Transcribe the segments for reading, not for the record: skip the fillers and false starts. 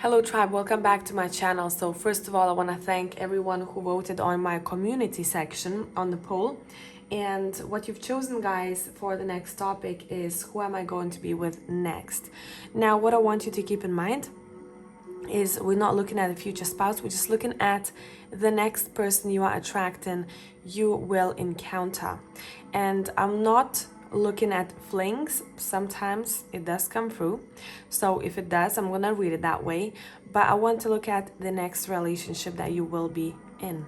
Hello tribe, welcome back to my channel. So first of all, I want to thank everyone who voted on my community section on the poll. And what you've chosen, guys, for the next topic is who am I going to be with next. Now, what I want you to keep in mind is we're not looking at a future spouse, we're just looking at the next person you are attracting, you will encounter. And I'm not looking at flings. Sometimes it does come through, so if it does, I'm gonna read it that way, but I want to look at the next relationship that you will be in,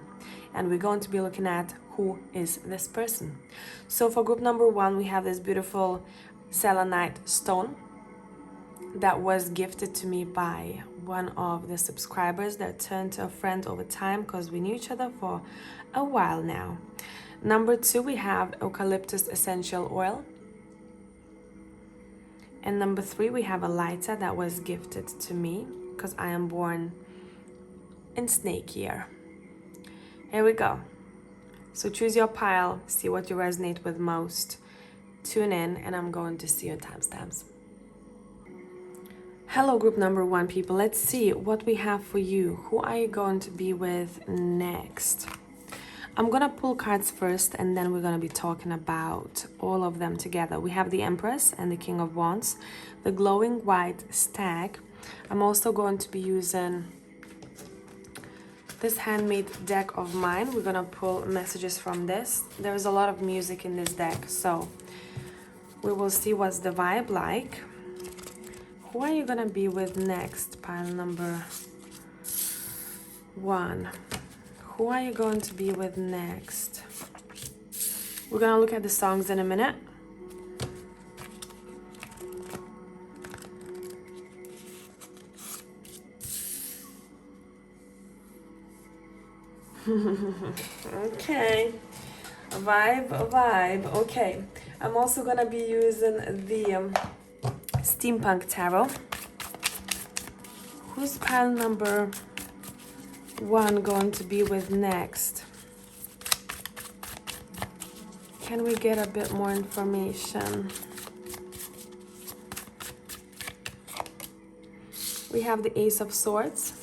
and we're going to be looking at who is this person. So for group number one, we have this beautiful selenite stone that was gifted to me by one of the subscribers that turned to a friend over time because we knew each other for a while now. Number two, we have eucalyptus essential oil. And number three, we have a lighter that was gifted to me because I am born in snake year. Here we go. So choose your pile, see what you resonate with most. Tune in, and I'm going to see your timestamps. Hello, group number one, people. Let's see what we have for you. Who are you going to be with next? I'm gonna pull cards first, and then we're gonna be talking about all of them together. We have the Empress and the King of Wands, the glowing white stag. I'm also going to be using this handmade deck of mine. We're gonna pull messages from this. There's a lot of music in this deck, so we will see what's the vibe like. Who are you gonna be with next? Pile number one. Who are you going to be with next? We're gonna look at the songs in a minute. Okay, a vibe. Okay, I'm also gonna be using the Steampunk Tarot. Who's pile number one going to be with next? Can we get a bit more information? We have the Ace of Swords.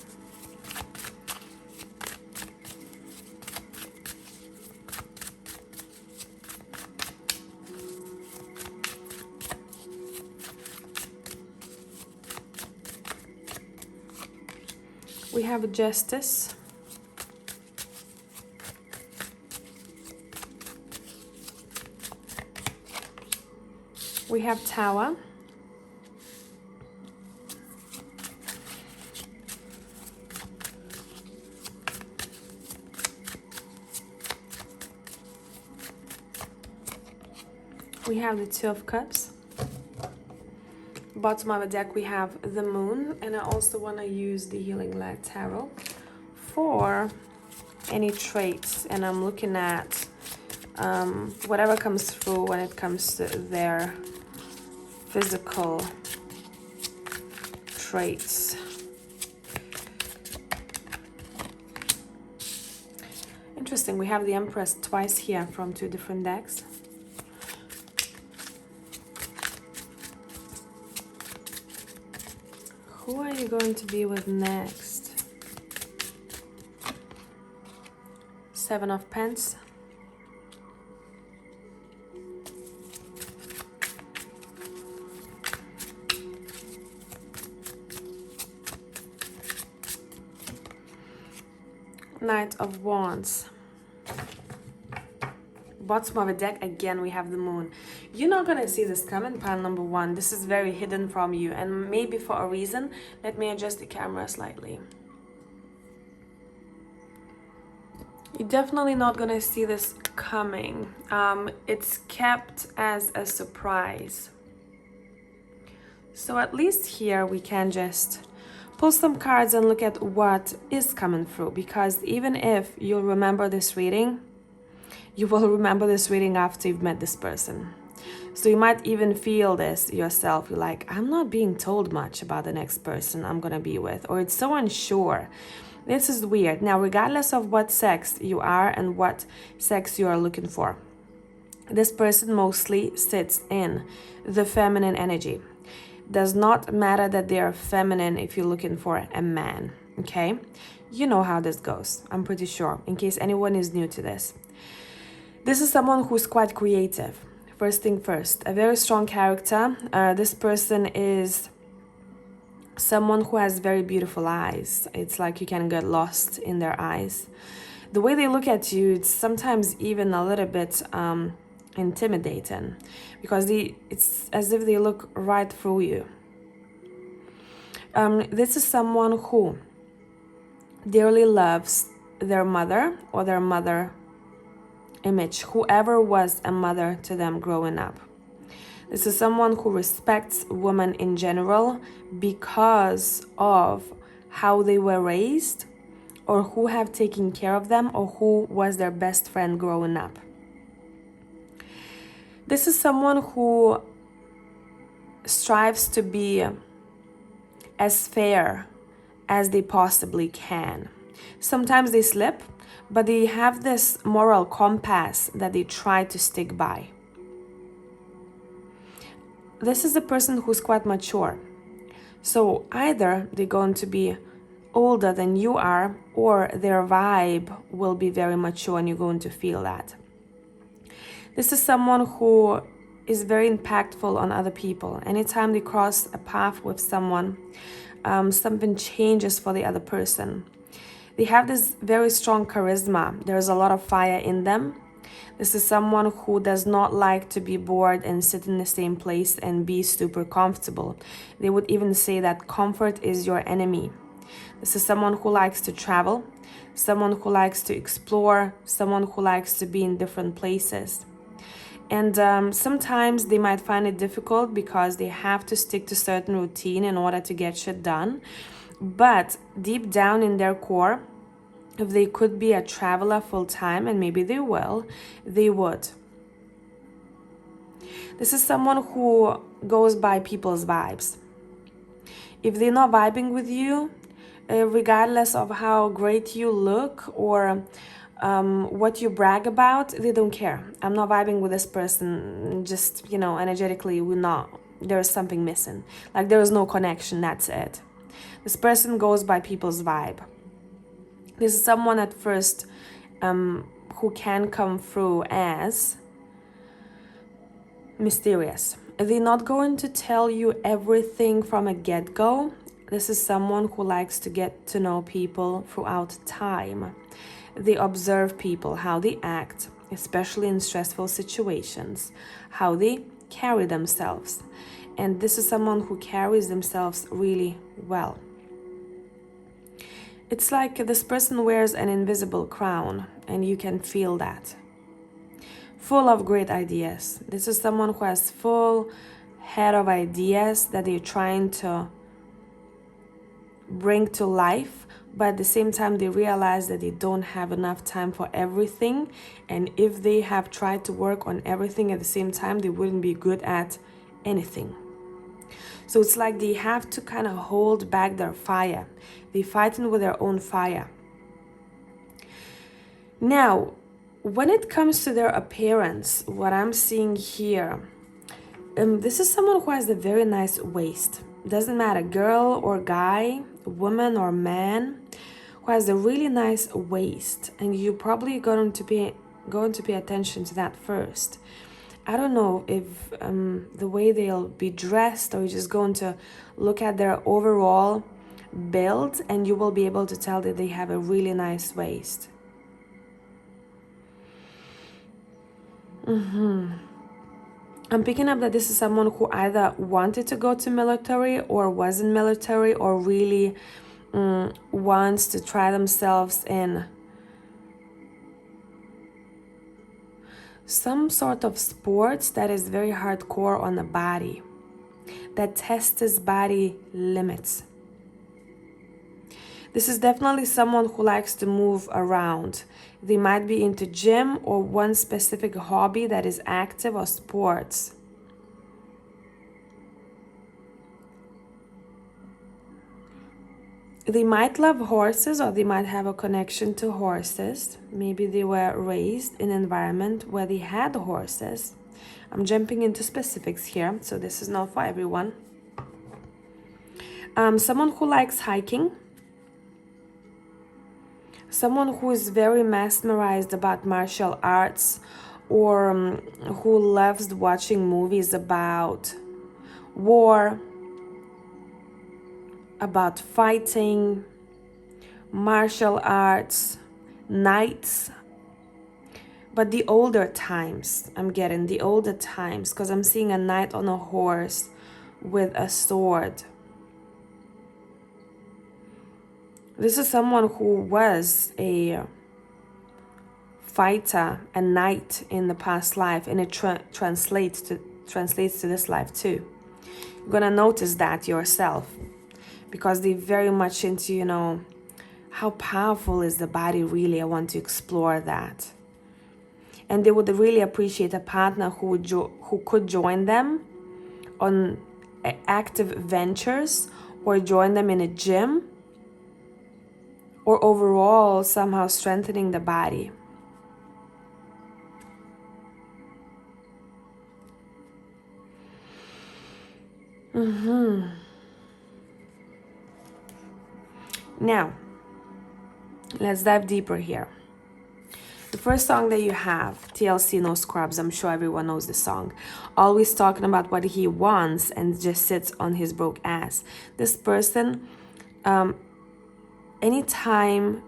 We have Justice. We have Tower. We have the Two of Cups. Bottom of the deck, we have the Moon, and I also want to use the Healing Light Tarot for any traits, and I'm looking at whatever comes through when it comes to their physical traits. Interesting, we have the Empress twice here from two different decks. Who are you going to be with next? Seven of Pentacles. Knight of Wands. Bottom of the deck, again, we have the Moon. You're not gonna see this coming, pile number one. This is very hidden from you, and maybe for a reason. Let me adjust the camera slightly. You're definitely not gonna see this coming. It's kept as a surprise. So at least here we can just pull some cards and look at what is coming through, because even if you'll remember this reading, you will remember this reading after you've met this person. So you might even feel this yourself. You're like, I'm not being told much about the next person I'm gonna be with, or it's so unsure. This is weird. Now, regardless of what sex you are and what sex you are looking for, this person mostly sits in the feminine energy. Does not matter that they are feminine if you're looking for a man, okay? You know how this goes, I'm pretty sure, in case anyone is new to this. This is someone who's quite creative. First thing first, a very strong character. This person is someone who has very beautiful eyes. It's like you can get lost in their eyes. The way they look at you, it's sometimes even a little bit intimidating, because it's as if they look right through you. This is someone who dearly loves their mother or their mother image, whoever was a mother to them growing up. This is someone who respects women in general because of how they were raised, or who have taken care of them, or who was their best friend growing up. This is someone who strives to be as fair as they possibly can. Sometimes they slip, but they have this moral compass that they try to stick by. This is a person who's quite mature. So either they're going to be older than you are, or their vibe will be very mature and you're going to feel that. This is someone who is very impactful on other people. Anytime they cross a path with someone, something changes for the other person. They have this very strong charisma. There's a lot of fire in them. This is someone who does not like to be bored and sit in the same place and be super comfortable. They would even say that comfort is your enemy. This is someone who likes to travel, someone who likes to explore, someone who likes to be in different places. And sometimes they might find it difficult because they have to stick to certain routine in order to get shit done. But deep down in their core, if they could be a traveler full time, and maybe they will, they would. This is someone who goes by people's vibes. If they're not vibing with you, regardless of how great you look or what you brag about, they don't care. I'm not vibing with this person, just, energetically we're not, there's something missing. Like there is no connection, that's it. This person goes by people's vibe. This is someone at first who can come through as mysterious. They're not going to tell you everything from a get-go. This is someone who likes to get to know people throughout time. They observe people, how they act, especially in stressful situations, how they carry themselves. And this is someone who carries themselves really well. It's like this person wears an invisible crown, and you can feel that. Full of great ideas. This is someone who has full head of ideas that they're trying to bring to life, but at the same time they realize that they don't have enough time for everything, and if they have tried to work on everything at the same time, they wouldn't be good at anything. So it's like they have to kind of hold back their fire. They're fighting with their own fire. Now, when it comes to their appearance, what I'm seeing here, this is someone who has a very nice waist. Doesn't matter, girl or guy, woman or man, who has a really nice waist, and you're probably going to pay attention to that first. I don't know if the way they'll be dressed, or you're just going to look at their overall build, and you will be able to tell that they have a really nice waist. I'm picking up that this is someone who either wanted to go to military or was in military, or really wants to try themselves in some sort of sports that is very hardcore on the body, that tests his body limits. This is definitely someone who likes to move around. They might be into gym or one specific hobby that is active, or sports. They might love horses, or they might have a connection to horses. Maybe they were raised in an environment where they had horses. I'm jumping into specifics here, so this is not for everyone. Someone who likes hiking. Someone who is very mesmerized about martial arts, or who loves watching movies about war, about fighting, martial arts, knights. But the older times, I'm getting the older times, because I'm seeing a knight on a horse with a sword. This is someone who was a fighter, a knight in the past life, and it translates to this life too. You're gonna notice that yourself, because they're very much into, you know, how powerful is the body really. I want to explore that. And they would really appreciate a partner who could join them on active ventures, or join them in a gym, or overall somehow strengthening the body. Now, let's dive deeper here. The first song that you have, TLC No Scrubs, I'm sure everyone knows the song. Always talking about what he wants and just sits on his broke ass. This person, anytime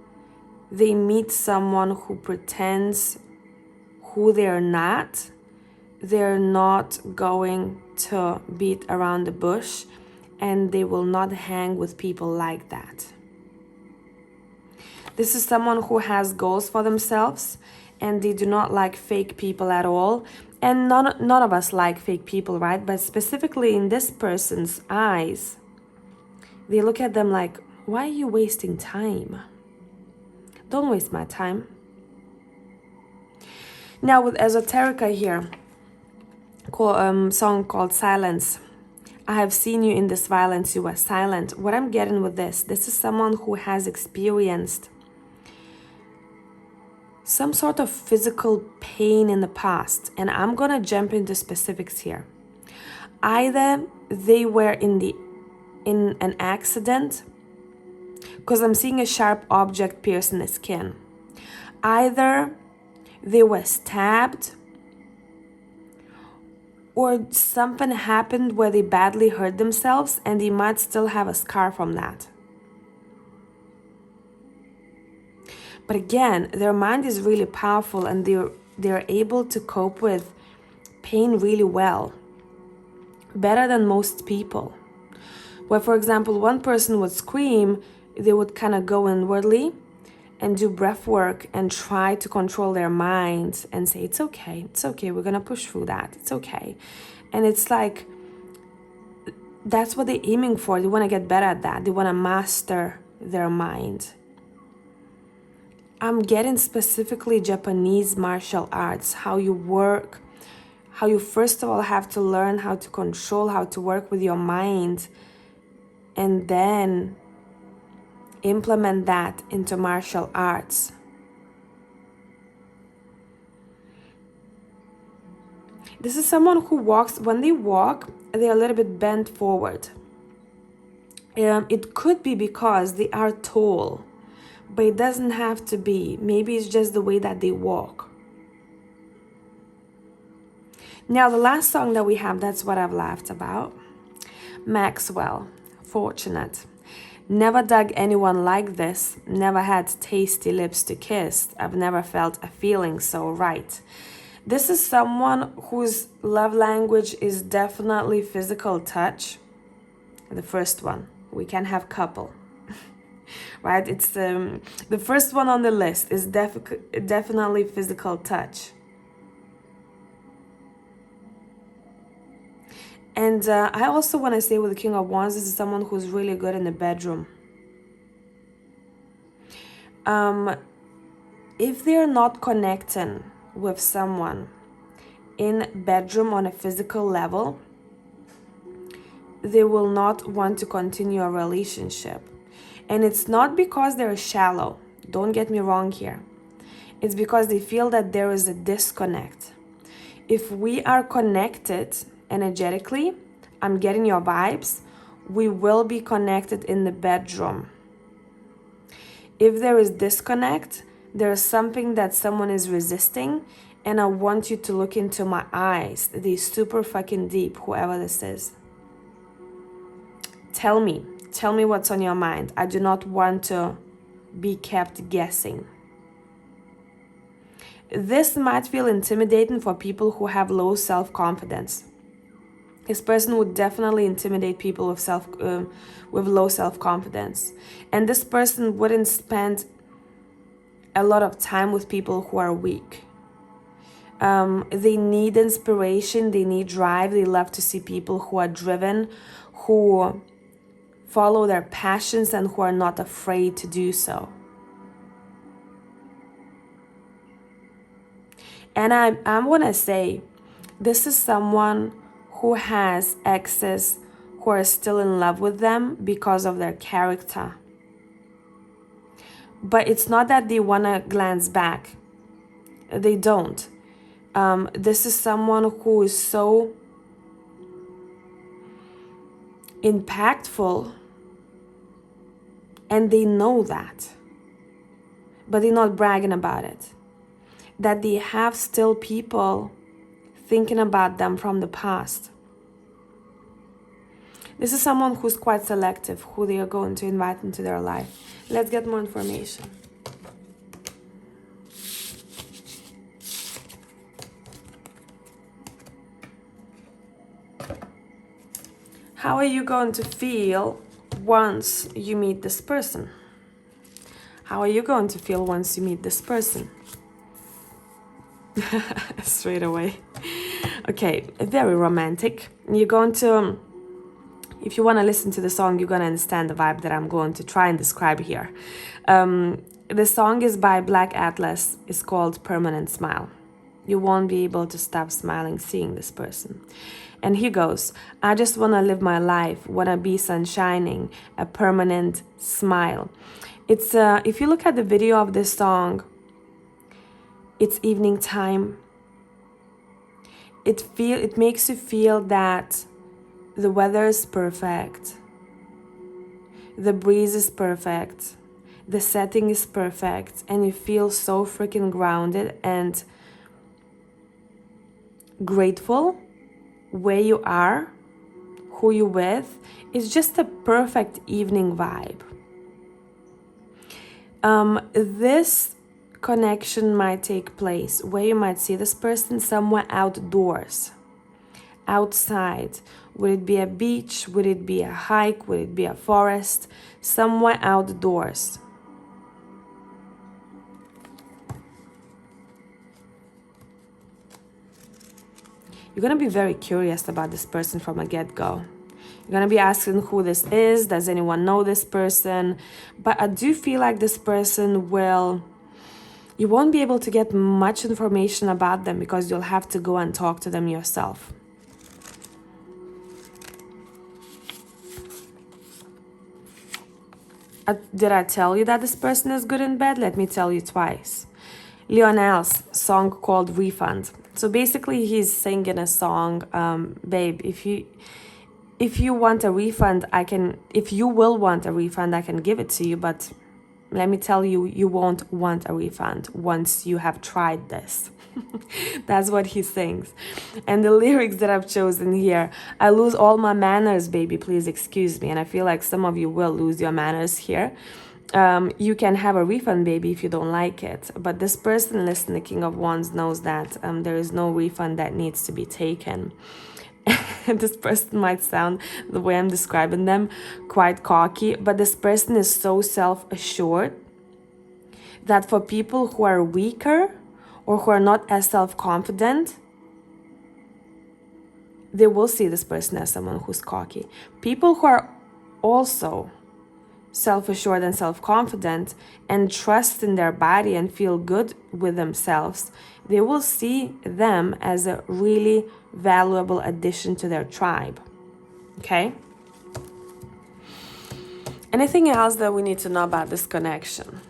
they meet someone who pretends who they're not going to beat around the bush, and they will not hang with people like that. This is someone who has goals for themselves, and they do not like fake people at all. And none of us like fake people, right? But specifically in this person's eyes, they look at them like, why are you wasting time? Don't waste my time. Now with Esoterica here, song called Silence. I have seen you in this violence, you were silent. What I'm getting with this is someone who has experienced some sort of physical pain in the past, and I'm gonna jump into specifics here. Either they were in an accident, because I'm seeing a sharp object piercing the skin. Either they were stabbed, or something happened where they badly hurt themselves, and they might still have a scar from that. But again, their mind is really powerful, and they're able to cope with pain really well, better than most people. Where, for example, one person would scream, they would kind of go inwardly and do breath work and try to control their mind and say, it's okay, we're gonna push through that, it's okay. And it's like, that's what they're aiming for. They want to get better at that. They want to master their mind. I'm getting specifically Japanese martial arts, how you work, how you first of all have to learn how to control, how to work with your mind, and then implement that into martial arts. This is someone who walks, when they walk, they're a little bit bent forward. It could be because they are tall, but it doesn't have to be. Maybe it's just the way that they walk. Now, the last song that we have, that's what I've laughed about. Maxwell, Fortunate. Never dug anyone like this. Never had tasty lips to kiss. I've never felt a feeling so right. This is someone whose love language is definitely physical touch. The first one. We can have couple. Right? It's the first one on the list is definitely physical touch. And I also want to say with the King of Wands, this is someone who's really good in the bedroom. If they're not connecting with someone in bedroom on a physical level, they will not want to continue a relationship. And it's not because they're shallow. Don't get me wrong here. It's because they feel that there is a disconnect. If we are connected energetically, I'm getting your vibes, we will be connected in the bedroom. If there is disconnect, there is something that someone is resisting, and I want you to look into my eyes. They're super fucking deep, whoever this is. Tell me what's on your mind. I do not want to be kept guessing. This might feel intimidating for people who have low self-confidence. This person would definitely intimidate people with low self-confidence. And this person wouldn't spend a lot of time with people who are weak. They need inspiration, they need drive, they love to see people who are driven, who follow their passions and who are not afraid to do so. And I'm gonna say, this is someone who has exes who are still in love with them because of their character. But it's not that they wanna glance back. They don't. This is someone who is so impactful, and they know that, but they're not bragging about it. That they have still people thinking about them from the past. This is someone who's quite selective, who they are going to invite into their life. Let's get more information. How are you going to feel once you meet this person? How are you going to feel once you meet this person? Straight away. Okay, very romantic. You're going to, if you want to listen to the song, you're going to understand the vibe that I'm going to try and describe here. The song is by Black Atlas. It's called Permanent Smile. You won't be able to stop smiling seeing this person. And he goes, I just want to live my life, want to be sunshining, a permanent smile. It's if you look at the video of this song, it's evening time. It makes you feel that the weather is perfect. The breeze is perfect. The setting is perfect. And you feel so freaking grounded and grateful where you are, who you're with. It's just a perfect evening vibe. This connection might take place where you might see this person somewhere outdoors, outside. Would it be a beach? Would it be a hike? Would it be a forest? Somewhere outdoors. You're going to be very curious about this person from a get-go. You're going to be asking who this is. Does anyone know this person? But I do feel like this person you won't be able to get much information about them because you'll have to go and talk to them yourself. Did I tell you that this person is good in bed? Let me tell you twice. Lionel's song called Refund. So basically he's singing a song, babe, if you want a refund, if you will want a refund, I can give it to you, but let me tell you, you won't want a refund once you have tried this. That's what he sings. And the lyrics that I've chosen here, I lose all my manners, baby, please excuse me. And I feel like some of you will lose your manners here. You can have a refund, baby, if you don't like it. But this person, listen, the King of Wands knows that there is no refund that needs to be taken. This person might sound, the way I'm describing them, quite cocky, but this person is so self-assured that for people who are weaker or who are not as self-confident, they will see this person as someone who's cocky. People who are also self-assured and self-confident and trust in their body and feel good with themselves, they will see them as a really valuable addition to their tribe. Okay? Anything else that we need to know about this connection?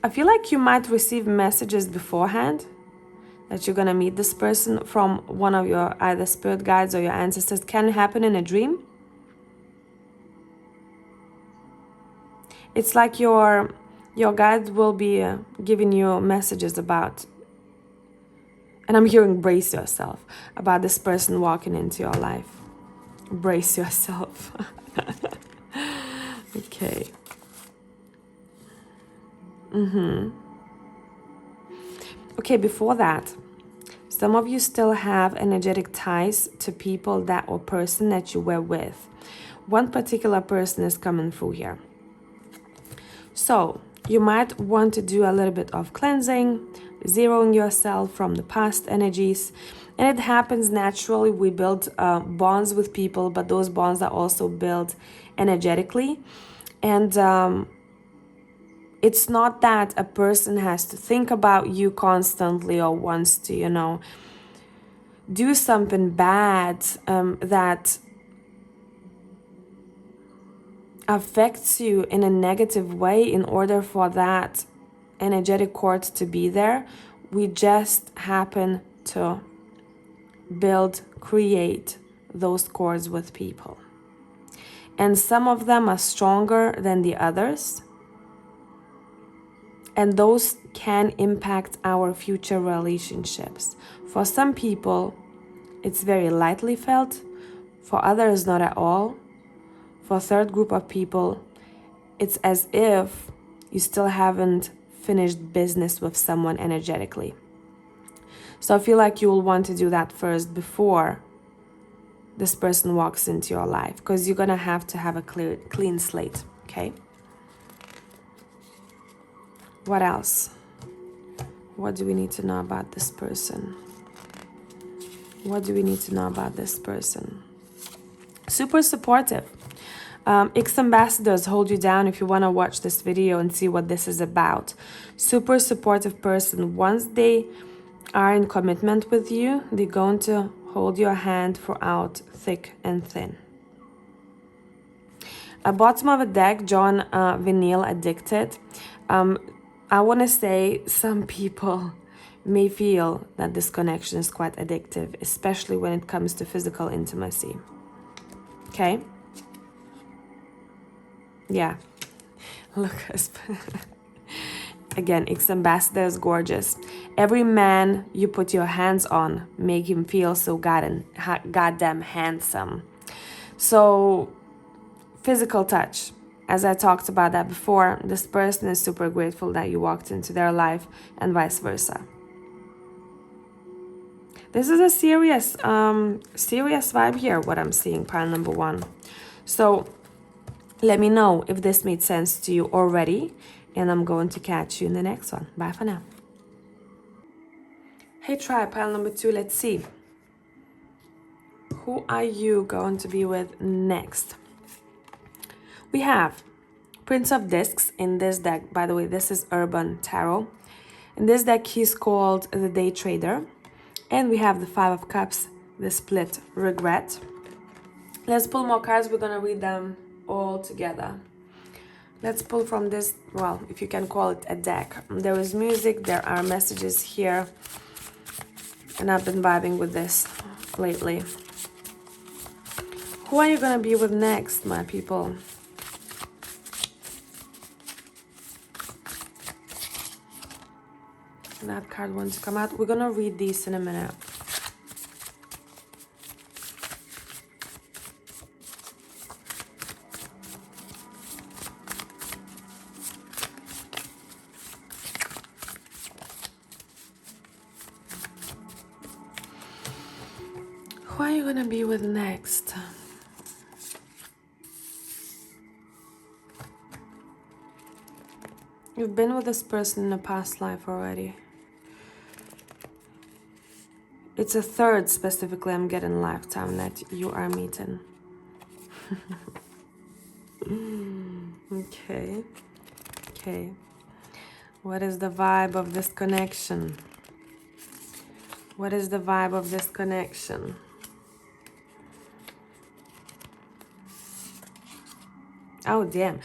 I feel like you might receive messages beforehand that you're gonna meet this person from one of your either spirit guides or your ancestors. Can happen in a dream. It's like your guides will be giving you messages about, and I'm hearing brace yourself, about this person walking into your life. Brace yourself. Okay. Okay, before that, some of you still have energetic ties to people that or person that you were with. One particular person is coming through here. So you might want to do a little bit of cleansing, zeroing yourself from the past energies. And it happens naturally. We build bonds with people, but those bonds are also built energetically. And it's not that a person has to think about you constantly or wants to, do something bad that affects you in a negative way in order for that energetic cord to be there. We just happen to create those cords with people. And some of them are stronger than the others. And those can impact our future relationships. For some people, it's very lightly felt. For others, not at all. For a third group of people, it's as if you still haven't finished business with someone energetically. So I feel like you will want to do that first before this person walks into your life, because you're going to have a clean slate, okay? What else? What do we need to know about this person? What do we need to know about this person? Super supportive. Ex-ambassadors, hold you down if you want to watch this video and see what this is about. Super supportive person. Once they are in commitment with you, they're going to hold your hand throughout thick and thin. At bottom of a deck, John Vinyl, Addicted. I want to say some people may feel that this connection is quite addictive, especially when it comes to physical intimacy. Okay? Yeah. Look, again, ex-ambassador is gorgeous. Every man you put your hands on, make him feel so goddamn handsome. So, physical touch. As I talked about that before, this person is super grateful that you walked into their life and vice versa. This is a serious vibe here, what I'm seeing, pile number one. So let me know if this made sense to you already, and I'm going to catch you in the next one. Bye for now. Hey tribe, pile number two, let's see. Who are you going to be with next? We have Prince of Discs in this deck. By the way, this is Urban Tarot. In this deck, he's called the Day Trader. And we have the Five of Cups, the Split Regret. Let's pull more cards. We're going to read them all together. Let's pull from this, well, if you can call it a deck. There is music, there are messages here. And I've been vibing with this lately. Who are you going to be with next, my people? That card wants to come out. We're gonna read these in a minute. Who are you gonna be with next? You've been with this person in a past life already. It's a third, specifically, I'm getting lifetime that you are meeting. Okay. Okay. What is the vibe of this connection? What is the vibe of this connection? Oh, damn.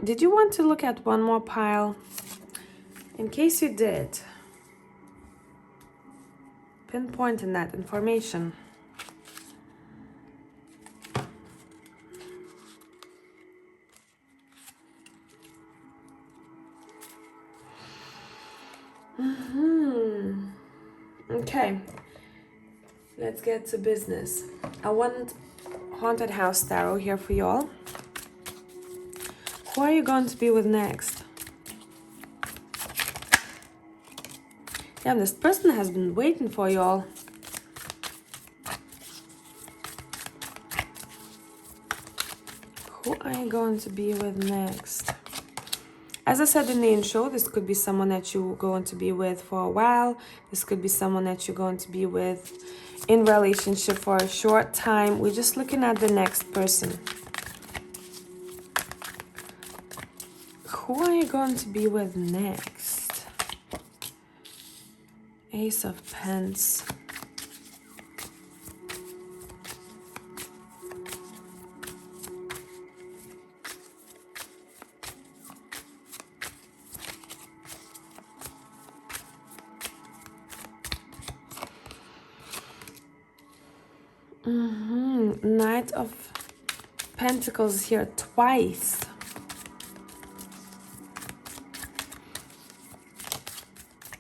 Did you want to look at one more pile? In case you did. pinpointing that information. Okay, let's get to business. I want Haunted House Tarot here for y'all. Who are you going to be with next? Yeah, this person has been waiting for y'all. Who are you going to be with next? As I said in the intro, this could be someone that you're going to be with for a while. This could be someone that you're going to be with in relationship for a short time. We're just looking at the next person. Who are you going to be with next? Ace of Pents. Knight of Pentacles here twice.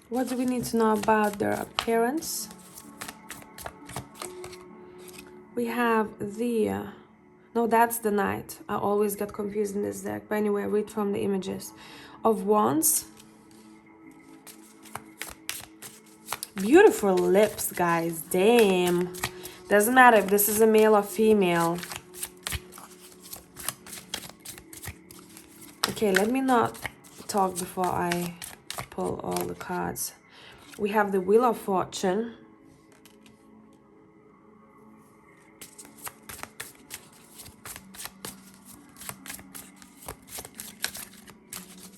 What do we need to know about their appearance? We have the... no, that's the Knight. I always get confused in this deck. But anyway, read from the images. Of Wands. Beautiful lips, guys. Damn. Doesn't matter if this is a male or female. Okay, let me not talk before I pull all the cards. We have the Wheel of Fortune.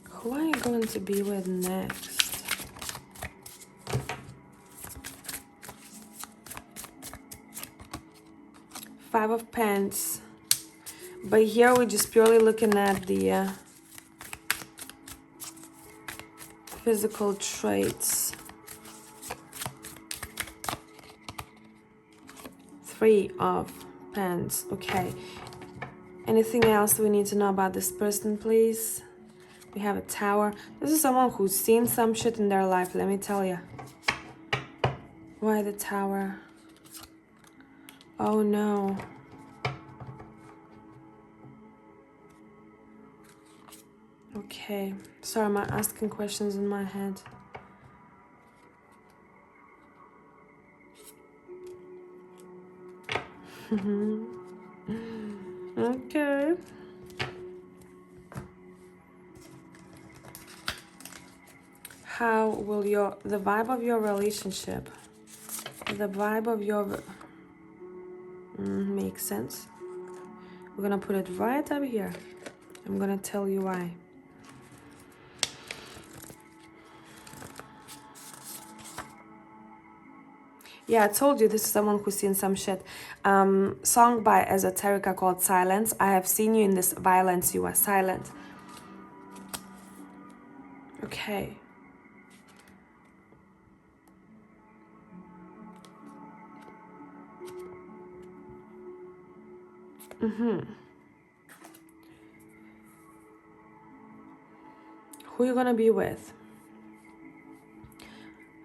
Who are you going to be with next? Five of Pents. But here we're just purely looking at the physical traits. Three of Pents. Okay. Anything else we need to know about this person, please? We have a Tower. This is someone who's seen some shit in their life, let me tell you. Why the Tower? Oh no. Okay. Sorry, I'm asking questions in my head. Okay. How will the vibe of your relationship, the vibe of your, makes sense. We're gonna put it right up here. I'm gonna tell you why. Yeah, I told you this is someone who's seen some shit. Song by Esoterica called Silence. I have seen you in this violence, you are silent. Okay. Who are you gonna be with?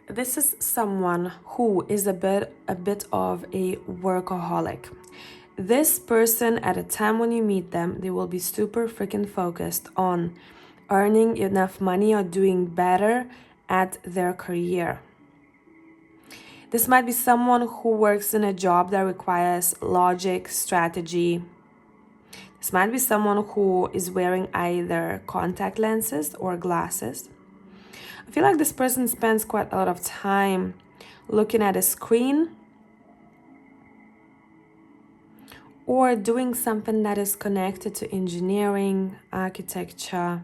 This is someone who is a bit of a workaholic. This person, at a time when you meet them, they will be super freaking focused on earning enough money or doing better at their career. This might be someone who works in a job that requires logic, strategy. This might be someone who is wearing either contact lenses or glasses. I feel like this person spends quite a lot of time looking at a screen or doing something that is connected to engineering, architecture,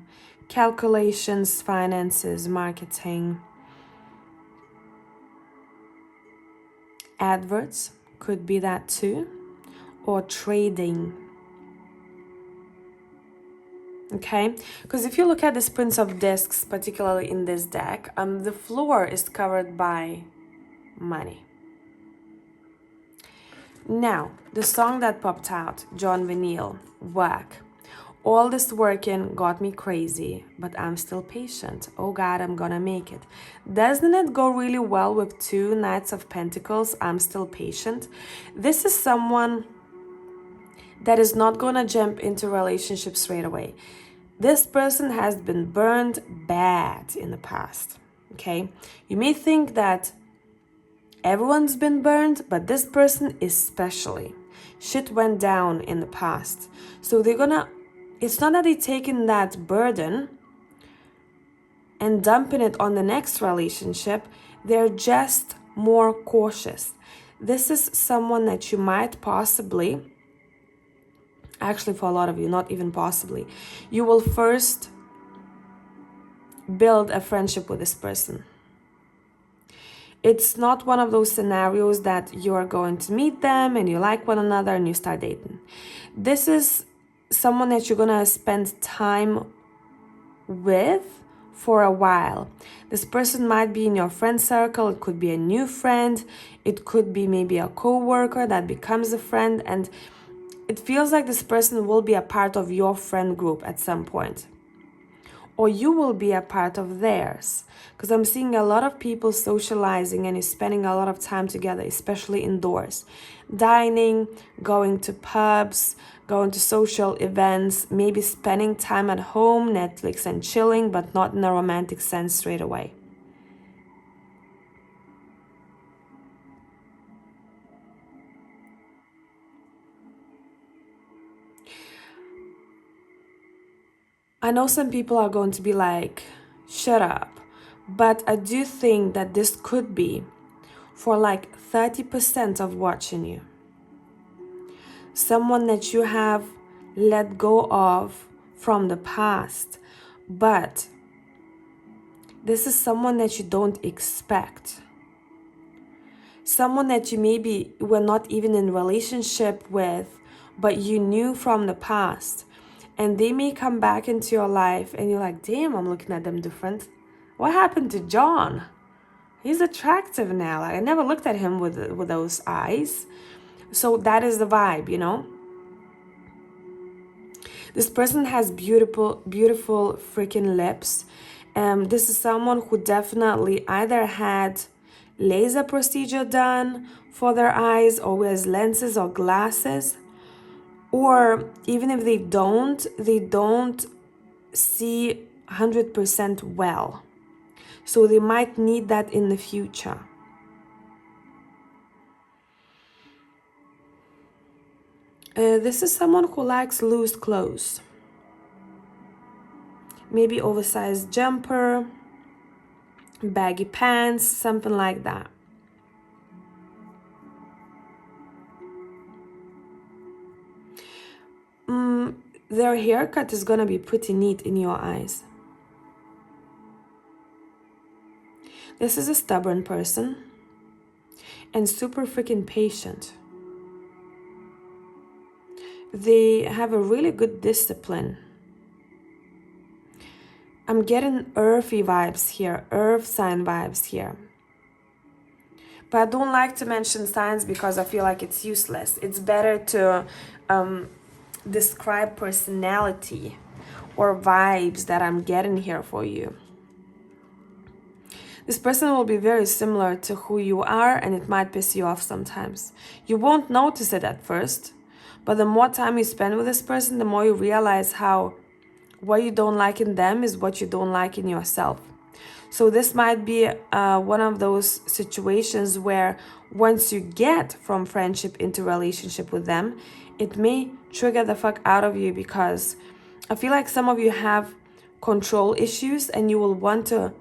calculations, finances, marketing. Adverts could be that too, or trading. Okay, because if you look at this Prince of Discs, particularly in this deck, the floor is covered by money. Now, the song that popped out, John Vinyl, Work. All this working got me crazy, but I'm still patient. Oh God, I'm gonna make it. Doesn't it go really well with 2 Knights of Pentacles? I'm still patient. This is someone that is not gonna jump into relationships straight away. This person has been burned bad in the past, okay? You may think that everyone's been burned, but this person especially. Shit went down in the past. So it's not that they're taking that burden and dumping it on the next relationship. They're just more cautious. This is someone that you might possibly, actually for a lot of you, not even possibly, you will first build a friendship with this person. It's not one of those scenarios that you're going to meet them and you like one another and you start dating. This is someone that you're gonna spend time with for a while. This person might be in your friend circle. It could be a new friend. It could be maybe a co-worker that becomes a friend, and it feels like this person will be a part of your friend group at some point, or you will be a part of theirs, because I'm seeing a lot of people socializing and spending a lot of time together, especially indoors, dining, going to pubs, going to social events, maybe spending time at home, Netflix and chilling, but not in a romantic sense straight away. I know some people are going to be like, shut up, but I do think that this could be for like 30% of watching you. Someone that you have let go of from the past, but this is someone that you don't expect. Someone that you maybe were not even in relationship with, but you knew from the past. And they may come back into your life and you're like, damn, I'm looking at them different. What happened to John? He's attractive now. Like, I never looked at him with those eyes. So that is the vibe, you know? This person has beautiful, beautiful freaking lips. This is someone who definitely either had laser procedure done for their eyes, or wears lenses or glasses. Or even if they don't see 100% well. So they might need that in the future. This is someone who likes loose clothes. Maybe oversized jumper, baggy pants, something like that. Their haircut is gonna be pretty neat in your eyes. This is a stubborn person and super freaking patient. They have a really good discipline. I'm getting earthy vibes here, earth sign vibes here. But I don't like to mention signs because I feel like it's useless. It's better to describe personality or vibes that I'm getting here for you. This person will be very similar to who you are, and it might piss you off sometimes. You won't notice it at first, but the more time you spend with this person, the more you realize how what you don't like in them is what you don't like in yourself. So this might be one of those situations where once you get from friendship into relationship with them, it may trigger the fuck out of you, because I feel like some of you have control issues and you will want to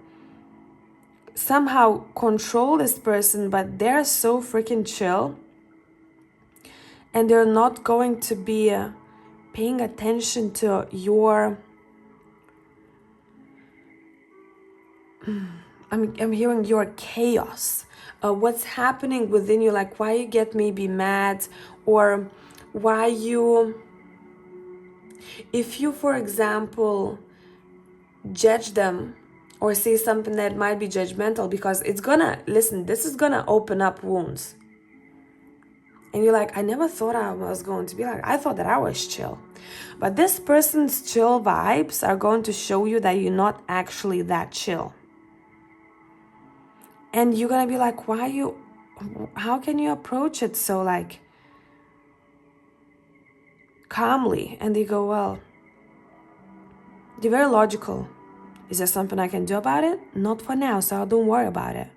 somehow control this person, but they're so freaking chill and they're not going to be paying attention to your I'm hearing your chaos, what's happening within you, like why you get maybe mad, or why you, if you, for example, judge them or say something that might be judgmental, because it's gonna, listen, this is gonna open up wounds. And you're like, I never thought I was going to be like, I thought that I was chill. But this person's chill vibes are going to show you that you're not actually that chill. And you're going to be like, how can you approach it so like calmly? And they go, well, they're very logical. Is there something I can do about it? Not for now, so don't worry about it.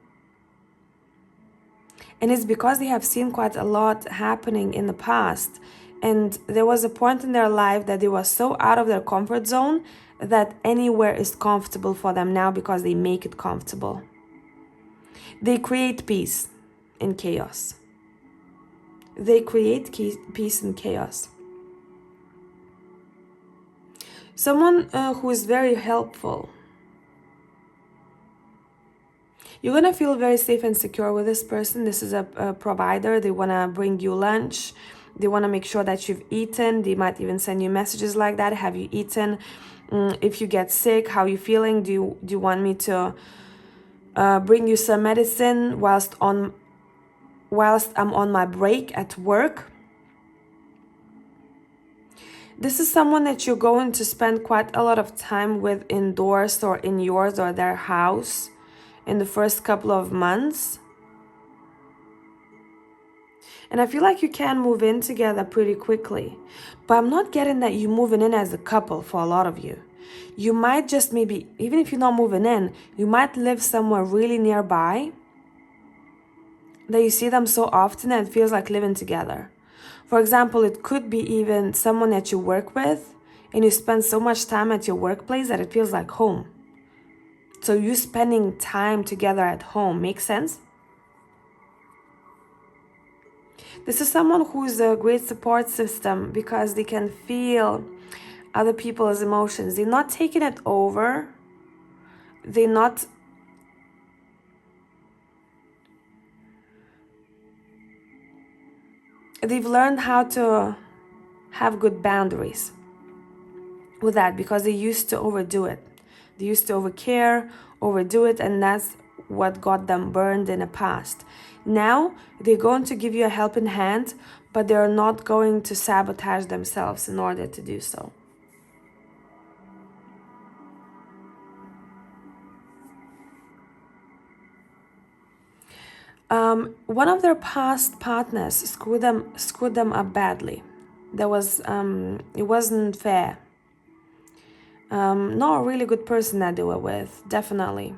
And it's because they have seen quite a lot happening in the past. And there was a point in their life that they were so out of their comfort zone that anywhere is comfortable for them now because they make it comfortable. They create peace in chaos. They create peace in chaos. Someone who is very helpful. You're going to feel very safe and secure with this person. This is a provider. They want to bring you lunch. They want to make sure that you've eaten. They might even send you messages like that. Have you eaten? If you get sick, how are you feeling? Do you want me to bring you some medicine whilst I'm on my break at work? This is someone that you're going to spend quite a lot of time with indoors or in yours or their house in the first couple of months. And I feel like you can move in together pretty quickly. But I'm not getting that you're moving in as a couple for a lot of you. You might just maybe, even if you're not moving in, you might live somewhere really nearby that you see them so often and it feels like living together. For example, it could be even someone that you work with and you spend so much time at your workplace that it feels like home. So you spending time together at home makes sense? This is someone who's a great support system because they can feel other people's emotions. They're not taking it over. They've learned how to have good boundaries with that because they used to overdo it. They used to overcare, overdo it, and that's what got them burned in the past. Now, they're going to give you a helping hand, but they're not going to sabotage themselves in order to do so. One of their past partners screwed them up badly. It wasn't fair. Not a really good person that they were with, definitely.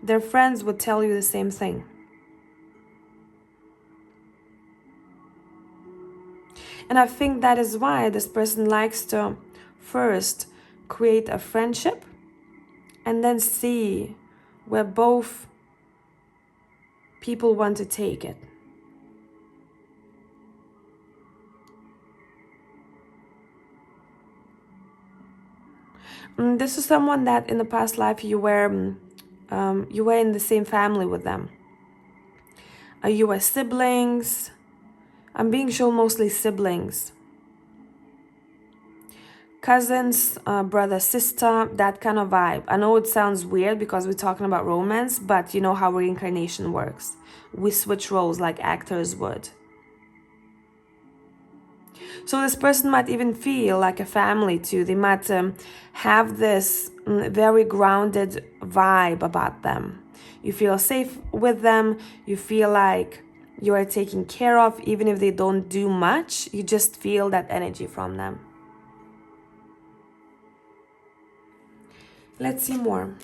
Their friends would tell you the same thing. And I think that is why this person likes to first create a friendship and then see where both people want to take it. This is someone that in the past life you were in the same family with them. You were siblings. I'm being shown mostly siblings. Cousins, brother, sister, that kind of vibe. I know it sounds weird because we're talking about romance, but you know how reincarnation works. We switch roles like actors would. So this person might even feel like a family too. They might have this very grounded vibe about them. You feel safe with them. You feel like you are taken care of, even if they don't do much. You just feel that energy from them. Let's see more.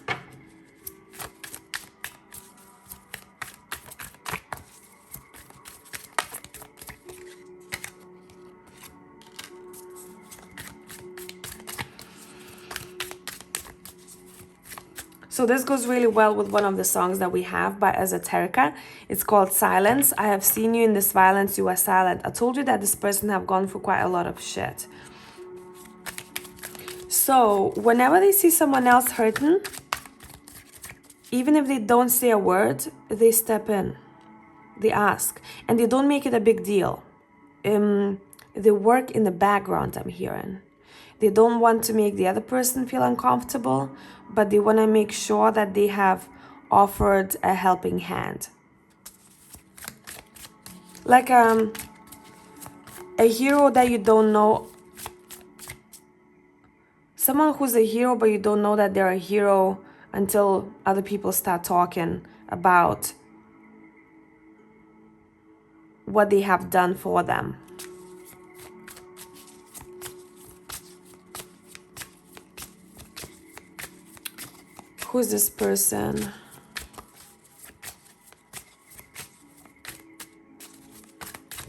So this goes really well with one of the songs that we have by Esoterica. It's called Silence. I have seen you in this violence, you are silent. I told you that this person have gone through quite a lot of shit. So whenever they see someone else hurting, even if they don't say a word, they step in. They ask. And they don't make it a big deal. They work in the background, I'm hearing. They don't want to make the other person feel uncomfortable, but they want to make sure that they have offered a helping hand. Like A hero that you don't know. Someone who's a hero, but you don't know that they're a hero until other people start talking about what they have done for them. Who's this person?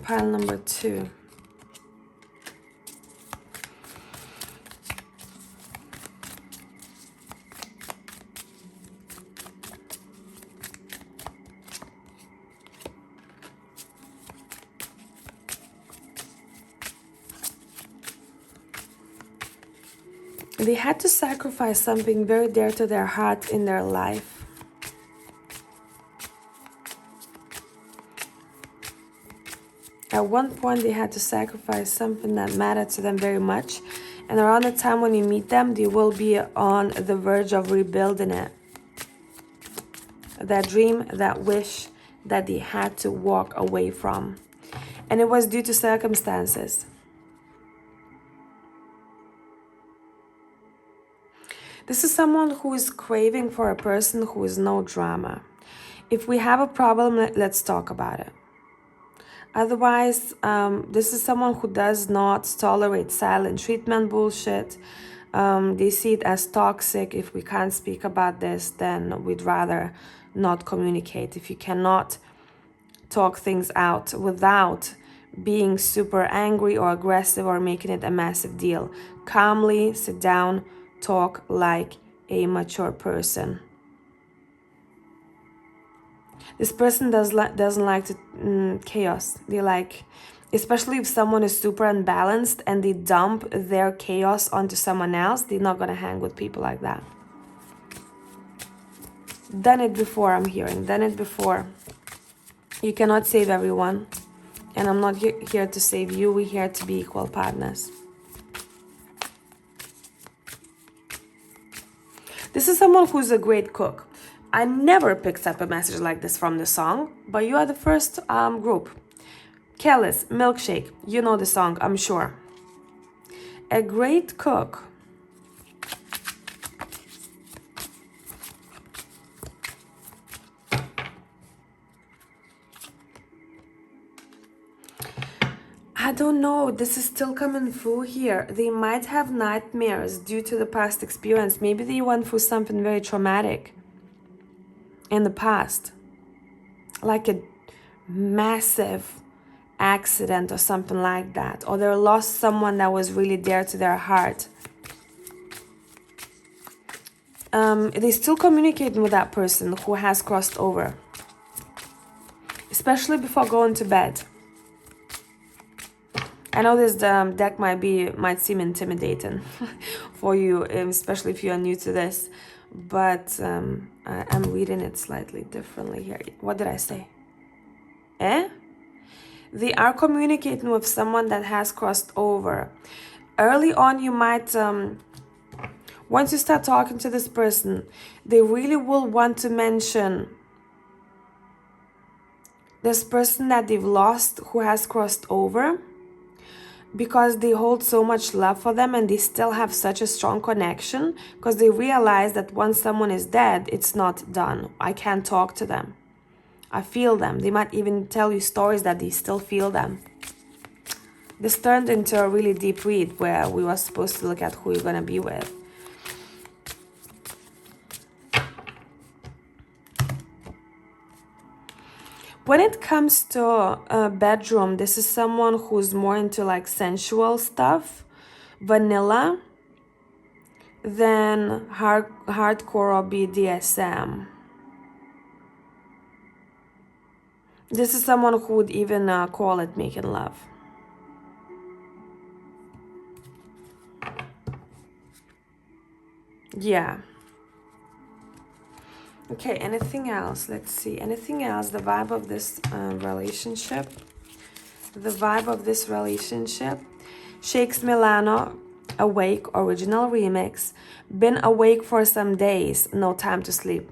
Pile number 2. They had to sacrifice something very dear to their heart in their life. At one point, they had to sacrifice something that mattered to them very much. And around the time when you meet them, they will be on the verge of rebuilding it. That dream, that wish that they had to walk away from. And it was due to circumstances. This is someone who is craving for a person who is no drama. If we have a problem, let's talk about it. Otherwise, this is someone who does not tolerate silent treatment bullshit. They see it as toxic. If we can't speak about this, then we'd rather not communicate. If you cannot talk things out without being super angry or aggressive or making it a massive deal, calmly sit down, talk like a mature person. This person doesn't like chaos. They like, especially if someone is super unbalanced and they dump their chaos onto someone else, they're not gonna hang with people like that. Done it before, I'm hearing. Done it before. You cannot save everyone. And I'm not here to save you. We're here to be equal partners. This is someone who's a great cook. I never picked up a message like this from the song, but you are the first group. Careless, Milkshake. You know the song, I'm sure. A great cook. I don't know, this is still coming through here. They might have nightmares due to the past experience. Maybe they went through something very traumatic in the past. Like a massive accident or something like that. Or they lost someone that was really dear to their heart. They're still communicating with that person who has crossed over. Especially before going to bed. I know this deck might seem intimidating for you, especially if you are new to this, but I'm reading it slightly differently here. What did I say? They are communicating with someone that has crossed over. Early on, you might, once you start talking to this person, they really will want to mention this person that they've lost who has crossed over, because they hold so much love for them and they still have such a strong connection, because they realize that once someone is dead, it's not done. I can't talk to them. I feel them. They might even tell you stories that they still feel them. This turned into a really deep read where we were supposed to look at who you're going to be with. When it comes to a bedroom, this is someone who's more into like sensual stuff, vanilla, than hardcore or BDSM. This is someone who would even call it making love. Yeah. Okay, anything else? Let's see. Anything else? The vibe of this relationship. The vibe of this relationship. Shakes Milano, Awake, original remix. Been awake for some days. No time to sleep.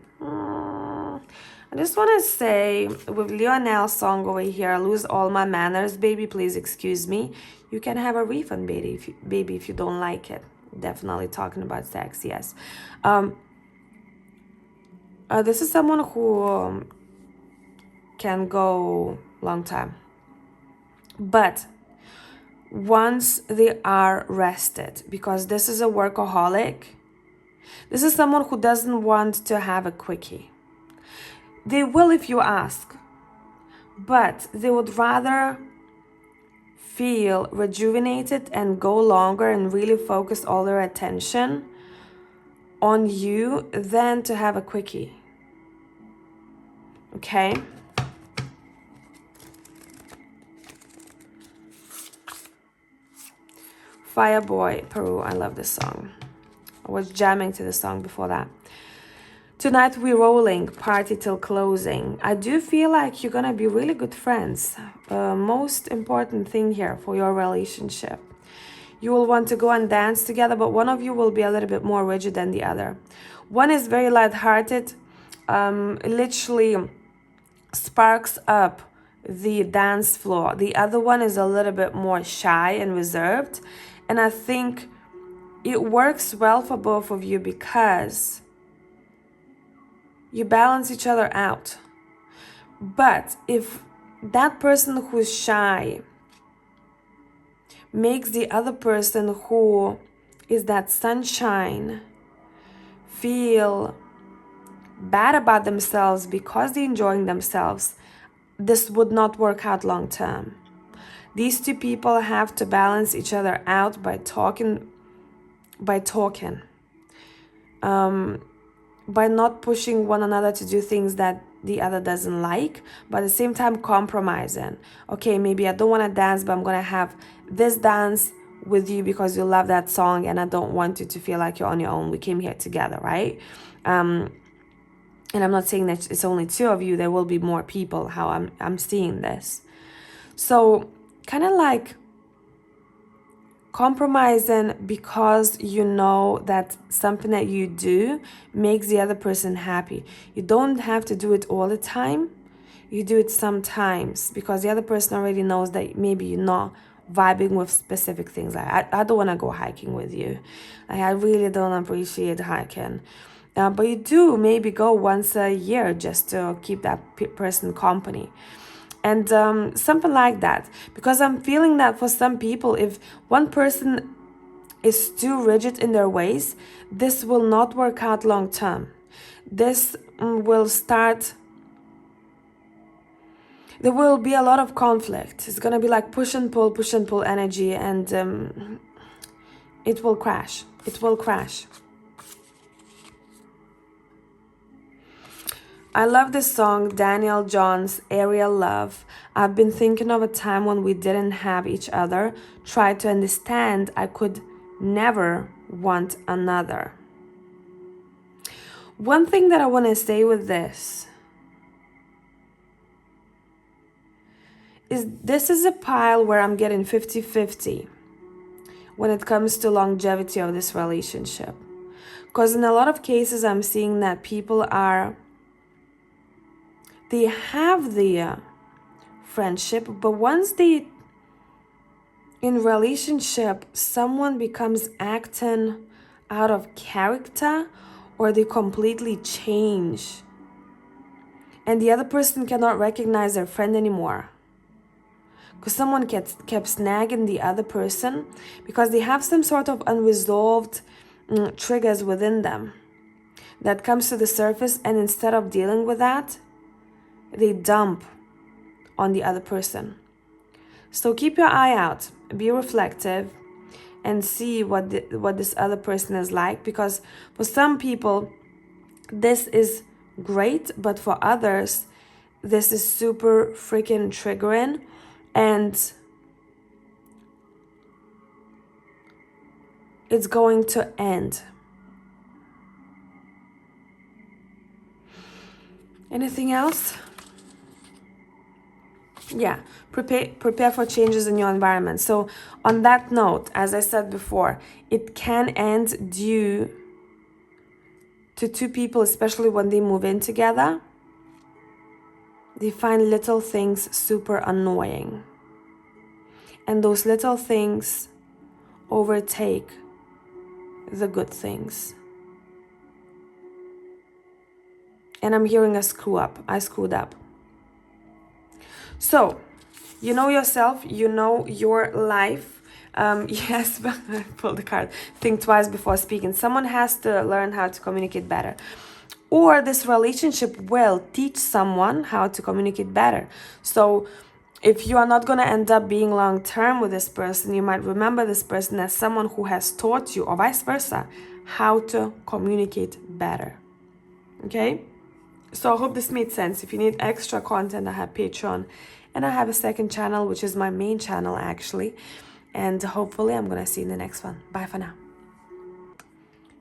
I just want to say, with Lionel's song over here, Lose All My Manners, baby, please excuse me. You can have a refund, baby, if you don't like it. Definitely talking about sex, yes. This is someone who can go long time. But once they are rested, because this is a workaholic, this is someone who doesn't want to have a quickie. They will if you ask, but they would rather feel rejuvenated and go longer and really focus all their attention on you than to have a quickie. Okay? Fireboy, Peru, I love this song. I was jamming to the song before that. Tonight we're rolling, party till closing. I do feel like you're gonna be really good friends. Most important thing here for your relationship. You will want to go and dance together, but one of you will be a little bit more rigid than the other. One is very lighthearted, literally sparks up the dance floor. The other one is a little bit more shy and reserved. And I think it works well for both of you because you balance each other out. But if that person who's shy makes the other person who is that sunshine feel bad about themselves because they're enjoying themselves, this would not work out long term. These two people have to balance each other out by talking, by not pushing one another to do things that the other doesn't like, but at the same time compromising. Okay, maybe I don't want to dance, but I'm going to have this dance with you because you love that song and I don't want you to feel like you're on your own. We came here together, right? And I'm not saying that it's only two of you. There will be more people, how I'm seeing this. So kind of like compromising because you know that something that you do makes the other person happy. You don't have to do it all the time. You do it sometimes because the other person already knows that maybe you're not vibing with specific things. Like I don't want to go hiking with you. Like, I really don't appreciate hiking. But you do maybe go once a year just to keep that person company. And something like that. Because I'm feeling that for some people, if one person is too rigid in their ways, this will not work out long term. This will start... There will be a lot of conflict. It's going to be like push and pull energy, and it will crash. It will crash. I love this song, Daniel Johns, Aerial Love. I've been thinking of a time when we didn't have each other. Try to understand I could never want another. One thing that I want to say with this is this is a pile where I'm getting 50-50 when it comes to longevity of this relationship. Because in a lot of cases, I'm seeing that people they have the friendship, but once they in relationship, someone becomes acting out of character or they completely change and the other person cannot recognize their friend anymore because someone kept snagging the other person because they have some sort of unresolved triggers within them that comes to the surface, and instead of dealing with that, they dump on the other person. So keep your eye out, be reflective, and see what this other person is like, because for some people this is great, but for others this is super freaking triggering, and it's going to end. Anything else? Yeah, prepare for changes in your environment. So on that note, as I said before, it can end due to two people, especially when they move in together, They find little things super annoying. And those little things overtake the good things. And I'm hearing a screw up. I screwed up. So, you know yourself, you know your life. Yes, but I pulled the card. Think twice before speaking. Someone has to learn how to communicate better. Or this relationship will teach someone how to communicate better. So if you are not going to end up being long term with this person, you might remember this person as someone who has taught you, or vice versa, how to communicate better. Okay? So I hope this made sense. If you need extra content, I have Patreon. And I have a second channel, which is my main channel, actually. And hopefully I'm going to see you in the next one. Bye for now.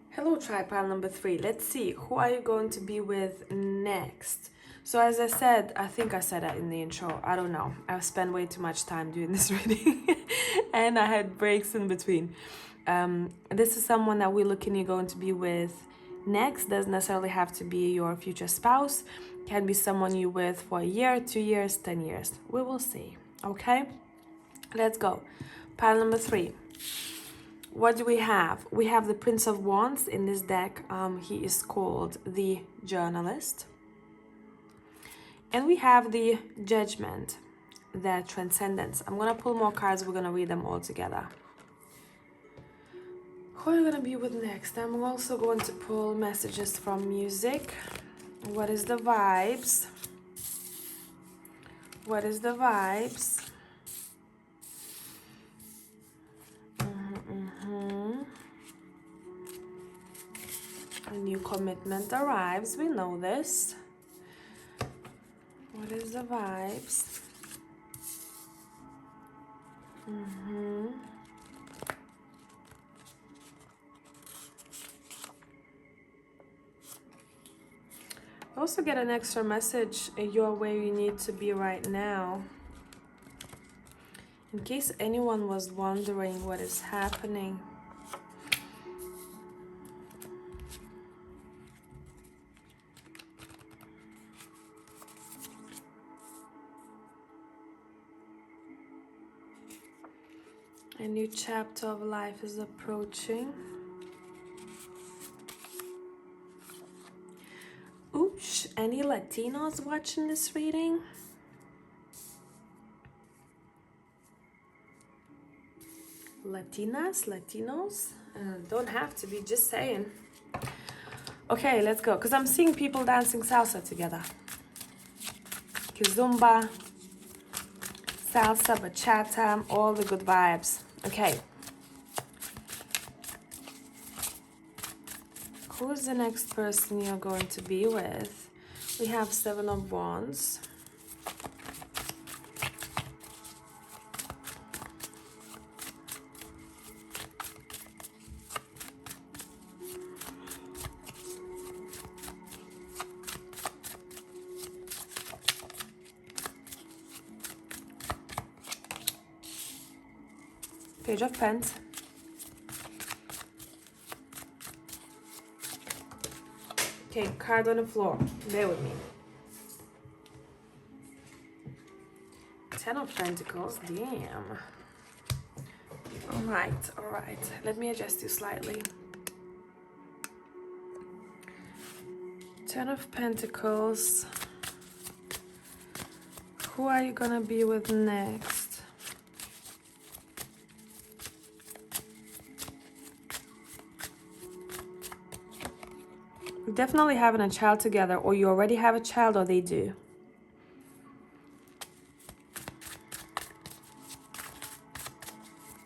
Hello, tribe pile number 3. Let's see, who are you going to be with next? So as I said, I think I said that in the intro, I don't know. I've spent way too much time doing this reading and I had breaks in between. This is someone that we're looking you're going to be with next. Doesn't necessarily have to be your future spouse. Can be someone you're with for a year, 2 years, 10 years. We will see, okay? Let's go. Pile number 3. What do we have? We have the Prince of Wands in this deck. He is called the Journalist. And we have the Judgment, the Transcendence. I'm going to pull more cards. We're going to read them all together. Who are you going to be with next? I'm also going to pull messages from music. What is the vibes? What is the vibes? A new commitment arrives. We know this. What is the vibes? Also get an extra message. You're where you need to be right now. In case anyone was wondering what is happening. A new chapter of life is approaching. Oosh, any Latinos watching this reading? Latinas, Latinos? Don't have to be, just saying. Okay, let's go. Because I'm seeing people dancing salsa together. Kizumba, salsa, bachata, all the good vibes. Okay. Who's the next person you're going to be with? We have 7 of Wands. Page of Pens. Okay, card on the floor. Bear with me. 10 of Pentacles. Damn. All right. Let me adjust you slightly. 10 of Pentacles. Who are you gonna be with next? Definitely having a child together, or you already have a child, or they do.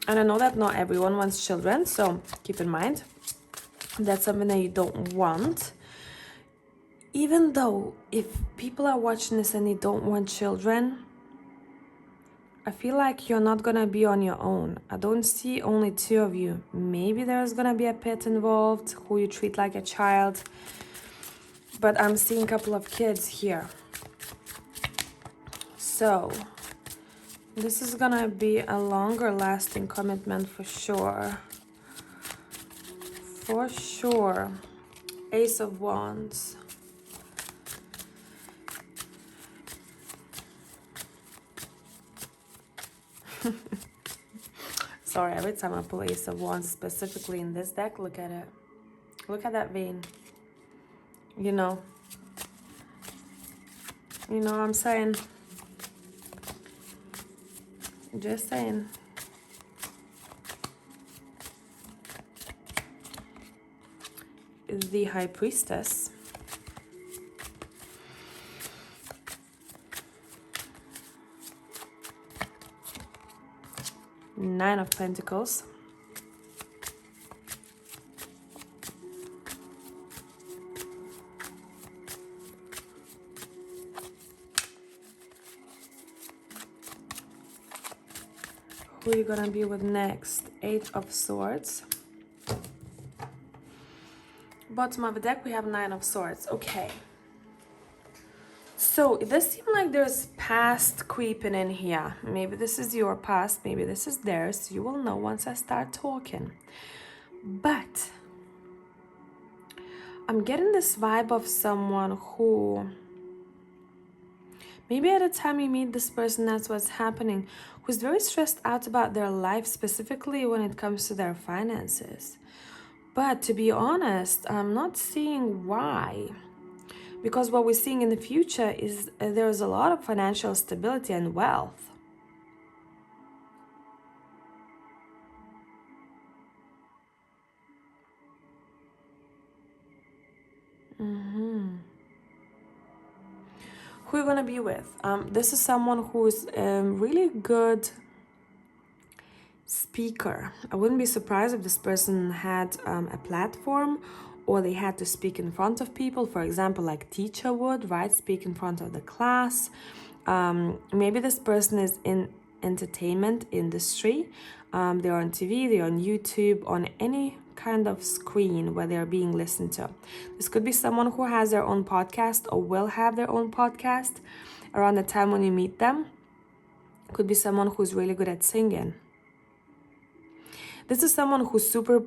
And I know that not everyone wants children, so keep in mind that's something that you don't want. Even though if people are watching this and they don't want children, I feel like you're not gonna be on your own. I don't see only 2 of you. Maybe there's gonna be a pet involved who you treat like a child. But I'm seeing a couple of kids here. So this is gonna be a longer lasting commitment for sure. For sure. Ace of Wands. Sorry, every time I pull Ace of Wands, specifically in this deck, look at it. Look at that vein. You know what I'm saying? Just saying. The High Priestess. Nine of Pentacles. Who are you gonna be with next? Eight of Swords. Bottom of the deck, we have Nine of Swords. Okay. So this seems like there's past creeping in here. Maybe this is your past, maybe this is theirs. You will know once I start talking. But I'm getting this vibe of someone who, maybe at the time you meet this person, that's what's happening, who's very stressed out about their life, specifically when it comes to their finances. But to be honest, I'm not seeing why. Because what we're seeing in the future is there's a lot of financial stability and wealth. Who are you going to be with? This is someone who's a really good speaker. I wouldn't be surprised if this person had a platform, or they had to speak in front of people, for example, like teacher would, right? Speak in front of the class. Maybe this person is in entertainment industry. They're on TV, they're on YouTube, on any kind of screen where they're being listened to. This could be someone who has their own podcast or will have their own podcast around the time when you meet them. Could be someone who's really good at singing. This is someone who's super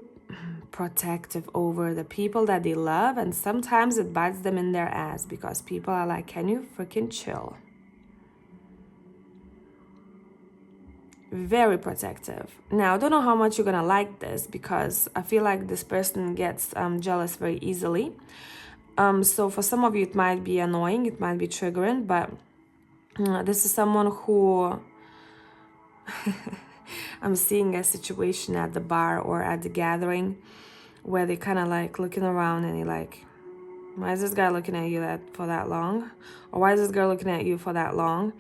protective over the people that they love, and sometimes it bites them in their ass because people are like, can you freaking chill? Very protective. Now, I don't know how much you're gonna like this, because I feel like this person gets jealous very easily. So for some of you, it might be annoying, it might be triggering, but this is someone who I'm seeing a situation at the bar or at the gathering where they kind of like looking around and you're like, why is this guy looking at you for that long? Or why is this girl looking at you for that long?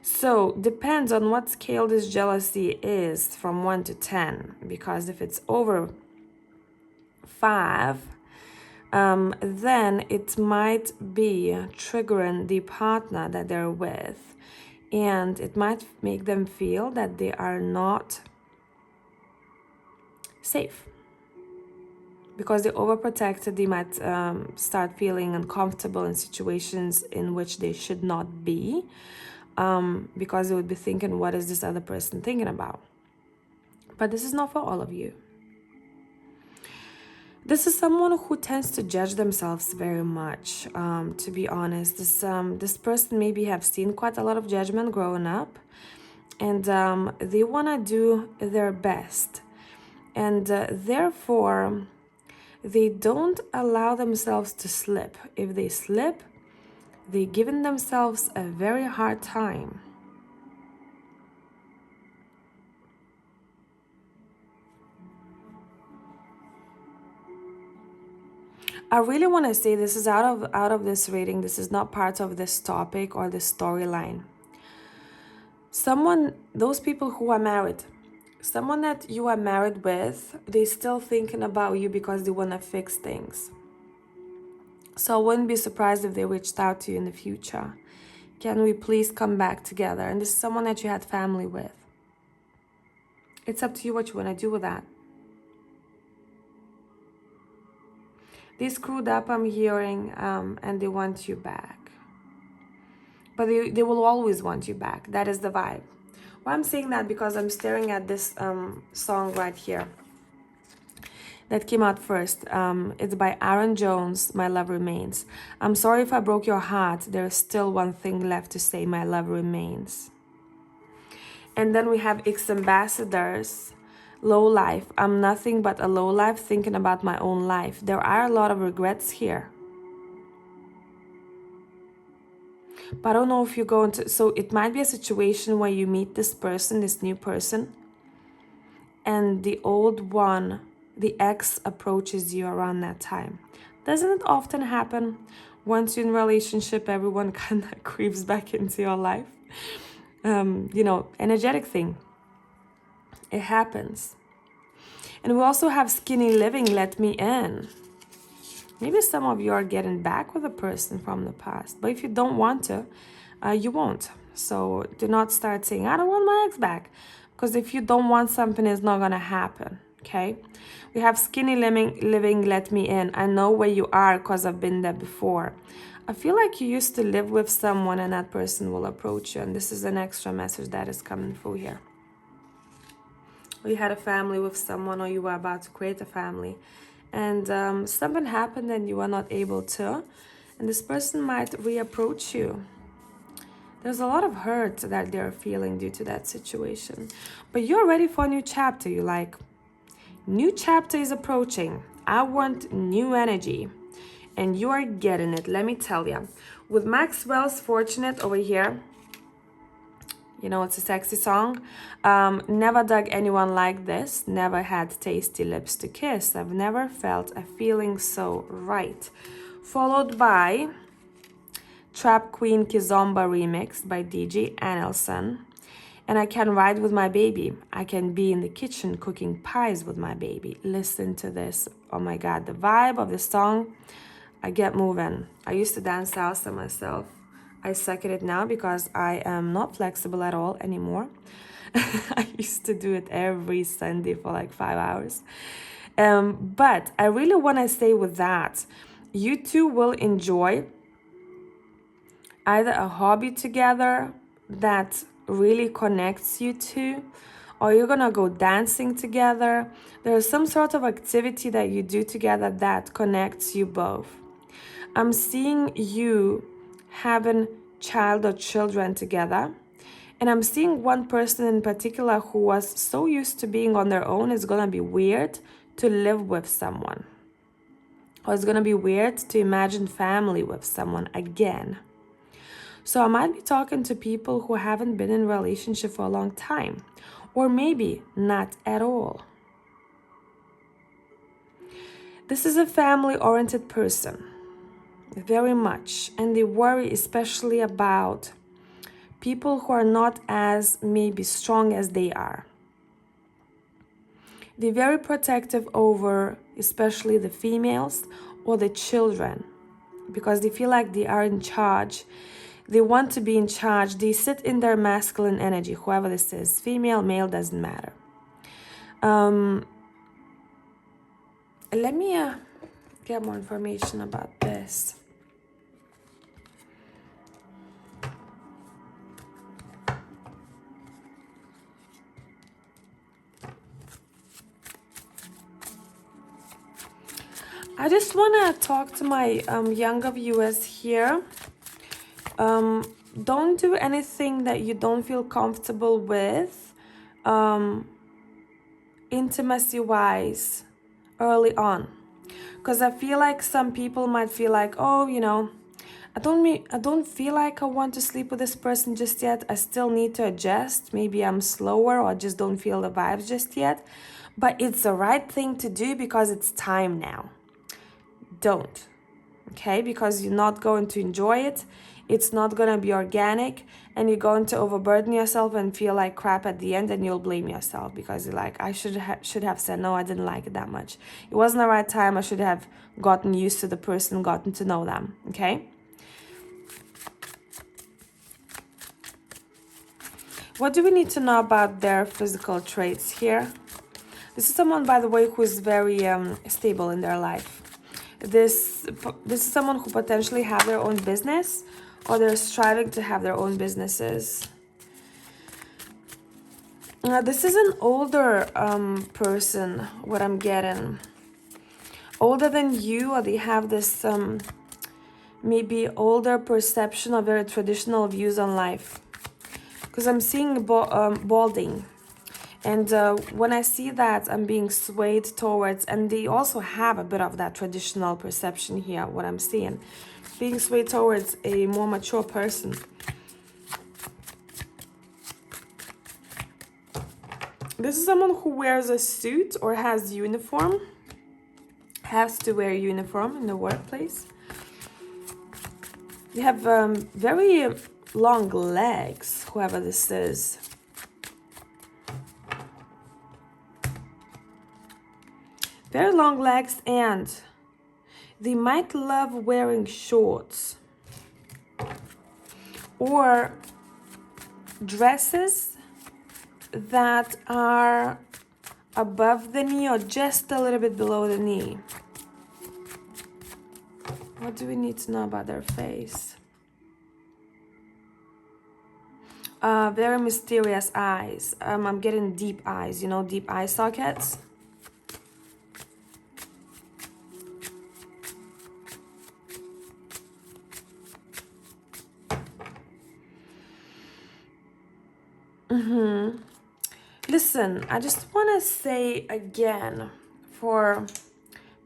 So depends on what scale this jealousy is from 1 to 10. Because if it's over 5, then it might be triggering the partner that they're with. And it might make them feel that they are not safe. Because they're overprotected, they might start feeling uncomfortable in situations in which they should not be. Because they would be thinking, what is this other person thinking about? But this is not for all of you. This is someone who tends to judge themselves very much, to be honest. This person maybe have seen quite a lot of judgment growing up, and they want to do their best. And therefore, they don't allow themselves to slip. If they slip, they're giving themselves a very hard time. I really want to say this is out of this reading. This is not part of this topic or this storyline. Those people who are married, someone that you are married with, they're still thinking about you because they want to fix things. So I wouldn't be surprised if they reached out to you in the future. Can we please come back together? And this is someone that you had family with. It's up to you what you want to do with that. They screwed up, I'm hearing, and they want you back. But they will always want you back. That is the vibe. Why I'm saying that, because I'm staring at this song right here that came out first. It's by Aaron Jones, My Love Remains. I'm sorry if I broke your heart. There's still one thing left to say, my love remains. And then we have ex-ambassadors, low life. I'm nothing but a low life thinking about my own life. There are a lot of regrets here. But I don't know if you're going to... So it might be a situation where you meet this person, this new person, and the old one, the ex, approaches you around that time. Doesn't it often happen? Once you're in a relationship, everyone kind of creeps back into your life. You know, energetic thing. It happens. And we also have skinny living, let me in. Maybe some of you are getting back with a person from the past. But if you don't want to, you won't. So do not start saying, I don't want my ex back. Because if you don't want something, it's not going to happen. Okay? We have skinny living, let me in. I know where you are because I've been there before. I feel like you used to live with someone and that person will approach you. And this is an extra message that is coming through here. Or you had a family with someone, or you were about to create a family. And something happened and you were not able to. And this person might reapproach you. There's a lot of hurt that they're feeling due to that situation. But you're ready for a new chapter. You're like, new chapter is approaching. I want new energy. And you are getting it, let me tell you. With Maxwell's Fortunate over here, you know, it's a sexy song. Never dug anyone like this. Never had tasty lips to kiss. I've never felt a feeling so right. Followed by Trap Queen Kizomba remix by DJ Anelson. And I can ride with my baby. I can be in the kitchen cooking pies with my baby. Listen to this. Oh my God, the vibe of the song. I get moving. I used to dance salsa myself. I suck at it now because I am not flexible at all anymore. I used to do it every Sunday for like 5 hours. But I really want to stay with that. You two will enjoy either a hobby together that really connects you two, or you're gonna go dancing together. There's some sort of activity that you do together that connects you both. I'm seeing you having child or children together, and I'm seeing one person in particular who was so used to being on their own. It's gonna be weird to live with someone, or it's gonna be weird to imagine family with someone again. So I might be talking to people who haven't been in a relationship for a long time, or maybe not at all. This is a family-oriented person. Very much. And they worry especially about people who are not as maybe strong as they are. They're very protective over especially the females or the children, because they feel like they are in charge. They want to be in charge. They sit in their masculine energy, whoever this is, female, male, doesn't matter. Let me get more information about this. I just want to talk to my younger viewers here. Don't do anything that you don't feel comfortable with, intimacy-wise, early on. Because I feel like some people might feel like, oh, you know, I don't feel like I want to sleep with this person just yet. I still need to adjust. Maybe I'm slower, or I just don't feel the vibes just yet. But it's the right thing to do because it's time now. Don't, okay? Because you're not going to enjoy it. It's not going to be organic, and you're going to overburden yourself and feel like crap at the end, and you'll blame yourself because you're like, I should have said no, I didn't like it that much. It wasn't the right time. I should have gotten used to the person, gotten to know them, okay? What do we need to know about their physical traits here? This is someone, by the way, who is very stable in their life. This is someone who potentially have their own business, or they're striving to have their own businesses. This is an older person, what I'm getting. Older than you, or they have this maybe older perception of very traditional views on life. because I'm seeing balding. And when I see that, I'm being swayed towards, and they also have a bit of that traditional perception here, what I'm seeing. Being swayed towards a more mature person. This is someone who wears a suit or has uniform. Has to wear uniform in the workplace. You have very long legs, whoever this is. Very long legs, and they might love wearing shorts or dresses that are above the knee or just a little bit below the knee. What do we need to know about their face? Very mysterious eyes. I'm getting deep eyes, you know, deep eye sockets. Listen, I just want to say again, for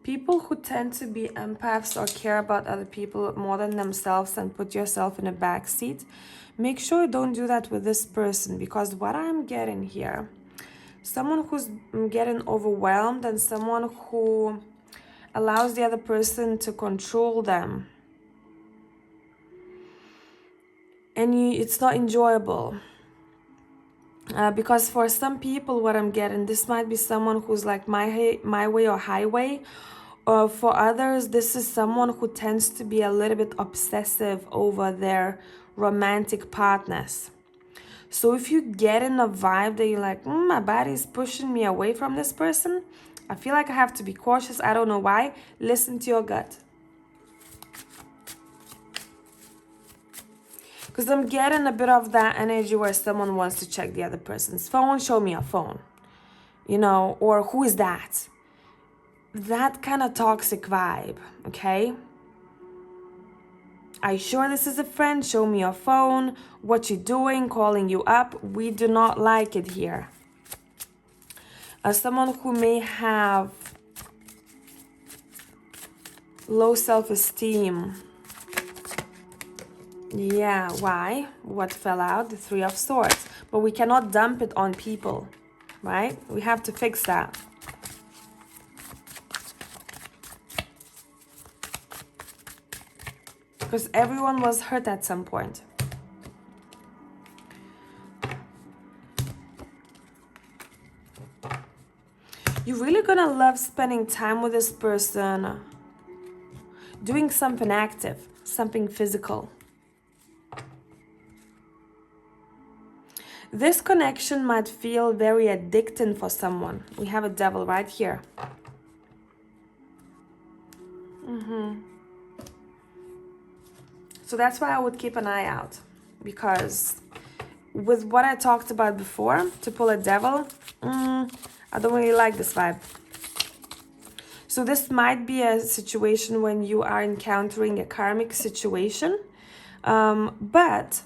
people who tend to be empaths or care about other people more than themselves and put yourself in a back seat, make sure you don't do that with this person, because what I'm getting here, someone who's getting overwhelmed and someone who allows the other person to control them. And it's not enjoyable. Because for some people, what I'm getting, this might be someone who's like my way or highway. Or for others, this is someone who tends to be a little bit obsessive over their romantic partners. So if you get in a vibe that you're like, my body is pushing me away from this person, I feel like I have to be cautious. I don't know why. Listen to your gut. Because I'm getting a bit of that energy where someone wants to check the other person's phone. Show me a phone. You know, or who is that? That kind of toxic vibe, okay? Are you sure this is a friend? Show me your phone. What you doing? Calling you up. We do not like it here. As someone who may have low self-esteem. Yeah, why? What fell out? The Three of Swords. But we cannot dump it on people, right? We have to fix that. Because everyone was hurt at some point. You're really gonna love spending time with this person, doing something active, something physical. This connection might feel very addicting for someone. We have a devil right here. So that's why I would keep an eye out. Because with what I talked about before, to pull a devil, I don't really like this vibe. So this might be a situation when you are encountering a karmic situation. But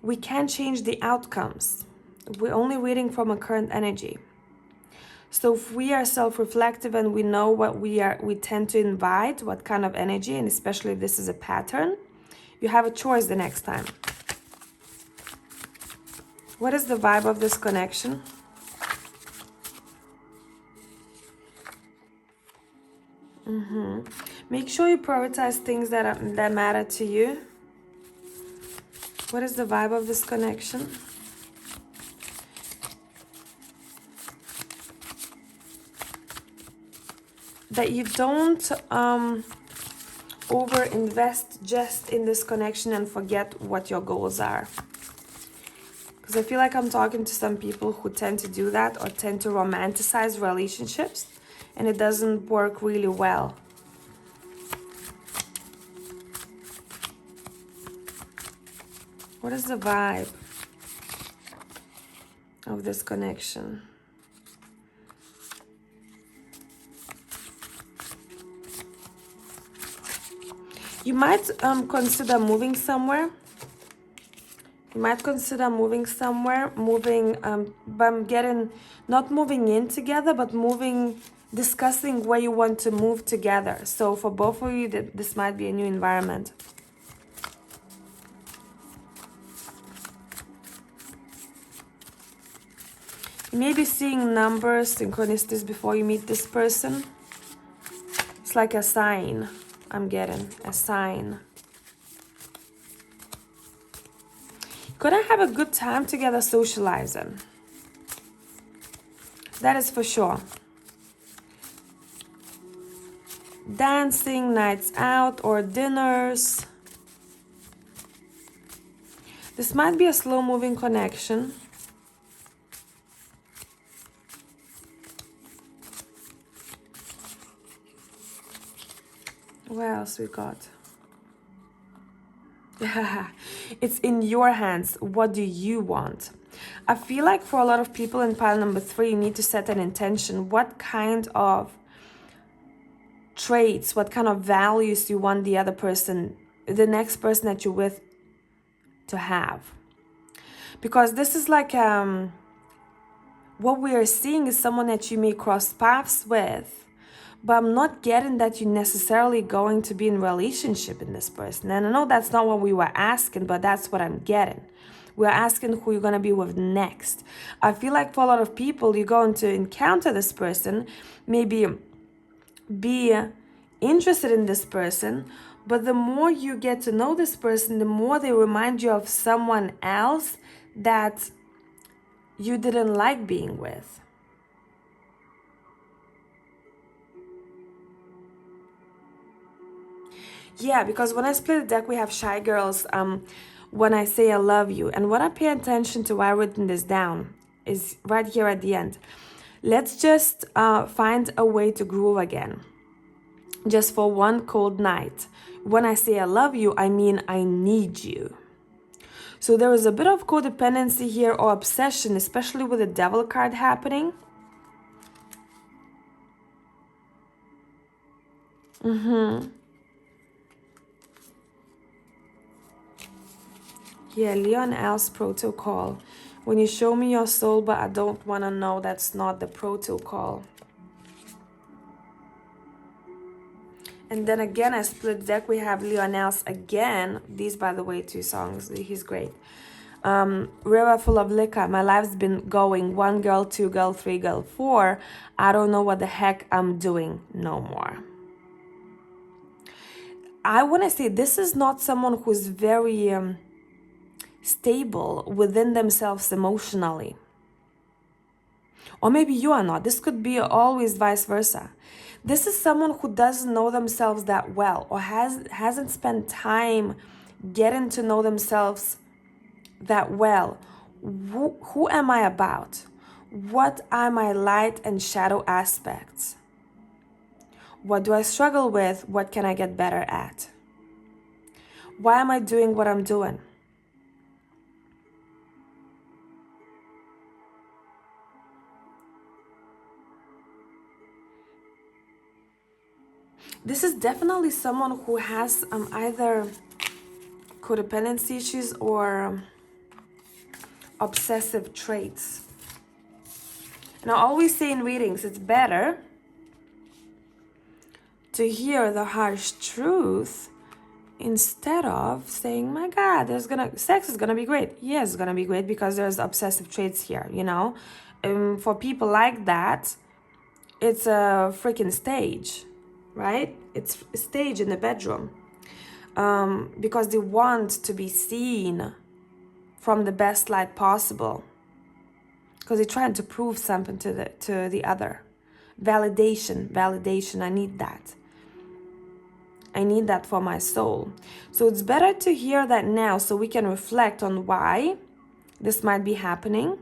we can't change the outcomes. We're only reading from a current energy. So if we are self-reflective and we know what we tend to invite, what kind of energy, and especially if this is a pattern, you have a choice the next time. What is the vibe of this connection? Make sure you prioritize things that matter to you. What is the vibe of this connection? That you don't over-invest just in this connection and forget what your goals are. Because I feel like I'm talking to some people who tend to do that or tend to romanticize relationships, and it doesn't work really well. What is the vibe of this connection? You might consider moving somewhere. You might consider moving somewhere, but I'm getting, not moving in together, but discussing where you want to move together. So for both of you, this might be a new environment. You may be seeing numbers, synchronicities before you meet this person. It's like a sign. I'm getting a sign. Gonna have a good time together socializing. That is for sure. Dancing, nights out, or dinners. This might be a slow-moving connection. What else we got? It's in your hands. What do you want? I feel like for a lot of people in pile number 3, you need to set an intention. What kind of traits, what kind of values you want the other person, the next person that you're with, to have? Because this is like what we are seeing is someone that you may cross paths with, but I'm not getting that you're necessarily going to be in relationship in this person. And I know that's not what we were asking, but that's what I'm getting. We're asking who you're going to be with next. I feel like for a lot of people, you're going to encounter this person, maybe be interested in this person, but the more you get to know this person, the more they remind you of someone else that you didn't like being with. Yeah, because when I split the deck, we have Shy Girls, when I say I love you. And what I pay attention to, why I've written this down, is right here at the end. Let's just find a way to groove again. Just for one cold night. When I say I love you, I mean I need you. So there is a bit of codependency here or obsession, especially with the Devil card happening. Yeah, Leon L's protocol. When you show me your soul, but I don't want to know, that's not the protocol. And then again, I split deck. We have Leonel's again. These, by the way, 2 songs. He's great. River full of liquor. My life's been going 1 girl, 2 girl, 3 girl, 4. I don't know what the heck I'm doing no more. I want to say this is not someone who's very stable within themselves emotionally. Or maybe you are not. This could be always vice versa. This is someone who doesn't know themselves that well, or hasn't spent time getting to know themselves that well. Who am I about? What are my light and shadow aspects? What do I struggle with? What can I get better at? Why am I doing what I'm doing? This is definitely someone who has either codependency issues or obsessive traits. And I always say in readings, it's better to hear the harsh truth instead of saying, my God, sex is gonna be great. Yes, it's gonna be great because there's obsessive traits here, you know? For people like that, it's a freaking stage, right? It's a stage in the bedroom. Because they want to be seen from the best light possible. Because they're trying to prove something to the other. Validation, I need that. I need that for my soul. So it's better to hear that now so we can reflect on why this might be happening.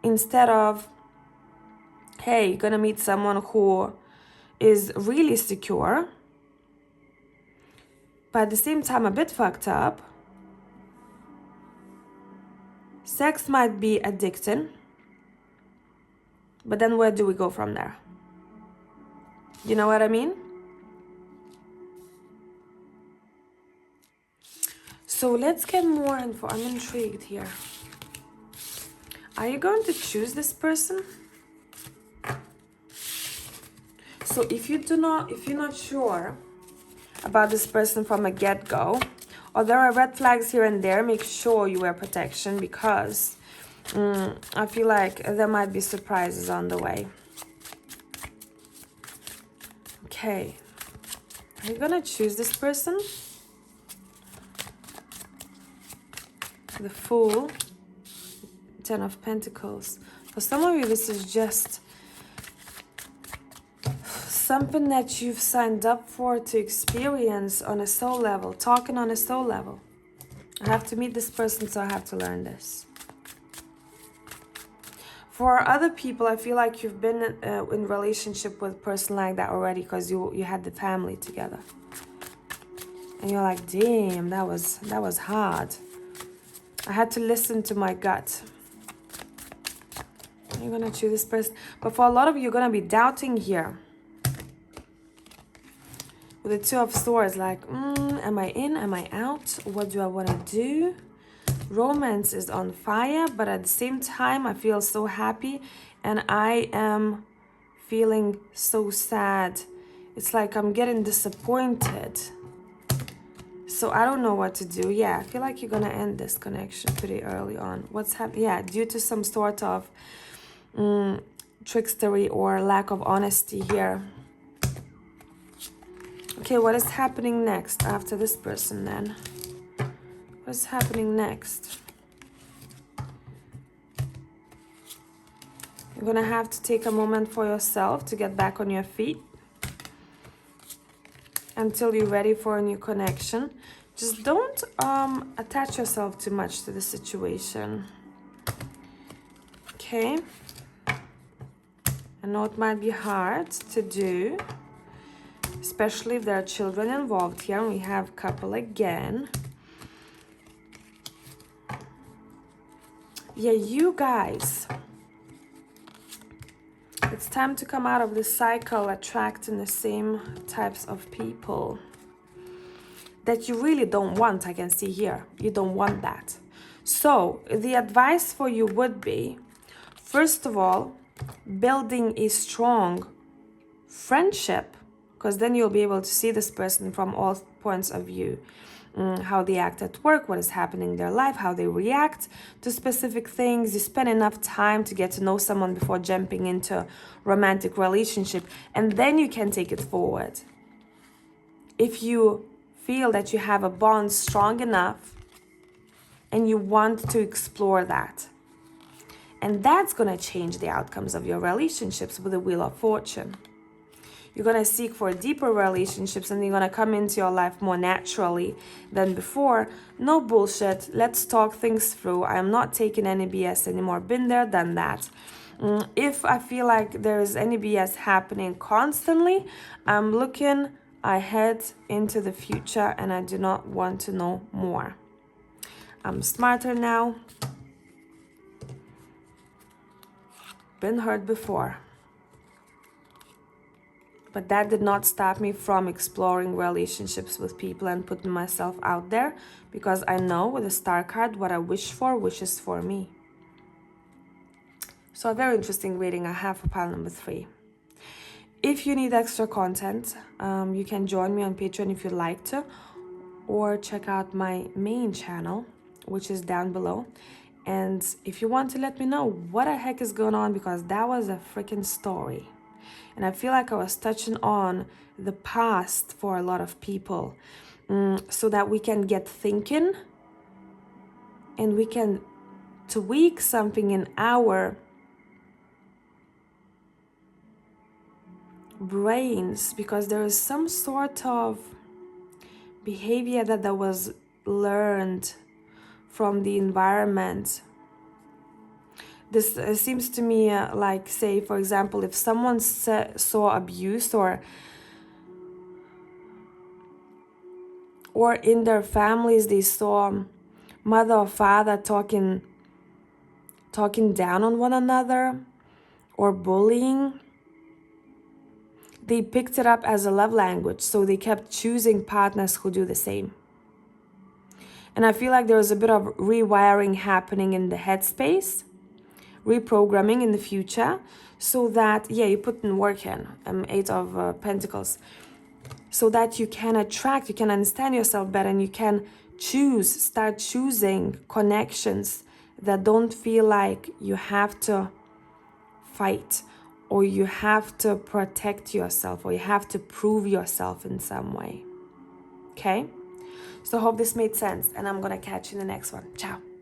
Instead of, hey, you're gonna meet someone who is really secure, but at the same time a bit fucked up. Sex might be addicting, but then where do we go from there? You know what I mean? So let's get more info. I'm intrigued here. Are you going to choose this person? So if you're not sure about this person from a get-go, or there are red flags here and there, make sure you wear protection, because I feel like there might be surprises on the way. Okay. Are you gonna choose this person? The Fool. 10 of Pentacles. For some of you, this is just something that you've signed up for to experience on a soul level, talking on a soul level. I have to meet this person, so I have to learn this. For other people, I feel like you've been in relationship with a person like that already, because you had the family together. And you're like, damn, that was hard. I had to listen to my gut. You're gonna choose this person. But for a lot of you, you're gonna be doubting here. With the Two of Swords, like, am I in? Am I out? What do I want to do? Romance is on fire, but at the same time, I feel so happy. And I am feeling so sad. It's like I'm getting disappointed. So I don't know what to do. Yeah, I feel like you're going to end this connection pretty early on. What's happening? Yeah, due to some sort of trickstery or lack of honesty here. Okay, what is happening next after this person then? What is happening next? You're gonna have to take a moment for yourself to get back on your feet until you're ready for a new connection. Just don't attach yourself too much to the situation. Okay? I know it might be hard to do, especially if there are children involved here. And we have couple again. Yeah, you guys, it's time to come out of this cycle attracting the same types of people that you really don't want. I can see here you don't want that. So the advice for you would be, first of all, building a strong friendship, because then you'll be able to see this person from all points of view. How they act at work, what is happening in their life, how they react to specific things. You spend enough time to get to know someone before jumping into a romantic relationship, and then you can take it forward. If you feel that you have a bond strong enough and you want to explore that. And that's going to change the outcomes of your relationships with the Wheel of Fortune. You're going to seek for deeper relationships, and they're going to come into your life more naturally than before. No bullshit. Let's talk things through. I am not taking any BS anymore. Been there, done that. If I feel like there is any BS happening constantly, I'm looking ahead into the future, and I do not want to know more. I'm smarter now. Been hurt before. But that did not stop me from exploring relationships with people and putting myself out there, because I know with the Star card, what I wish for wishes for me. So a very interesting reading I have for pile number 3. If you need extra content, you can join me on Patreon if you'd like to, or check out my main channel, which is down below. And if you want to let me know what the heck is going on, because that was a freaking story. And I feel like I was touching on the past for a lot of people, so that we can get thinking and we can tweak something in our brains, because there is some sort of behavior that was learned from the environment. This seems to me like, say, for example, if someone saw abuse or in their families they saw mother or father talking down on one another or bullying, they picked it up as a love language, so they kept choosing partners who do the same. And I feel like there is a bit of rewiring happening in the headspace, reprogramming in the future, so that, yeah, you put in work in, Eight of Pentacles, so that you can attract, you can understand yourself better, and you can start choosing connections that don't feel like you have to fight, or you have to protect yourself, or you have to prove yourself in some way. Okay? So I hope this made sense, and I'm gonna catch you in the next one. Ciao.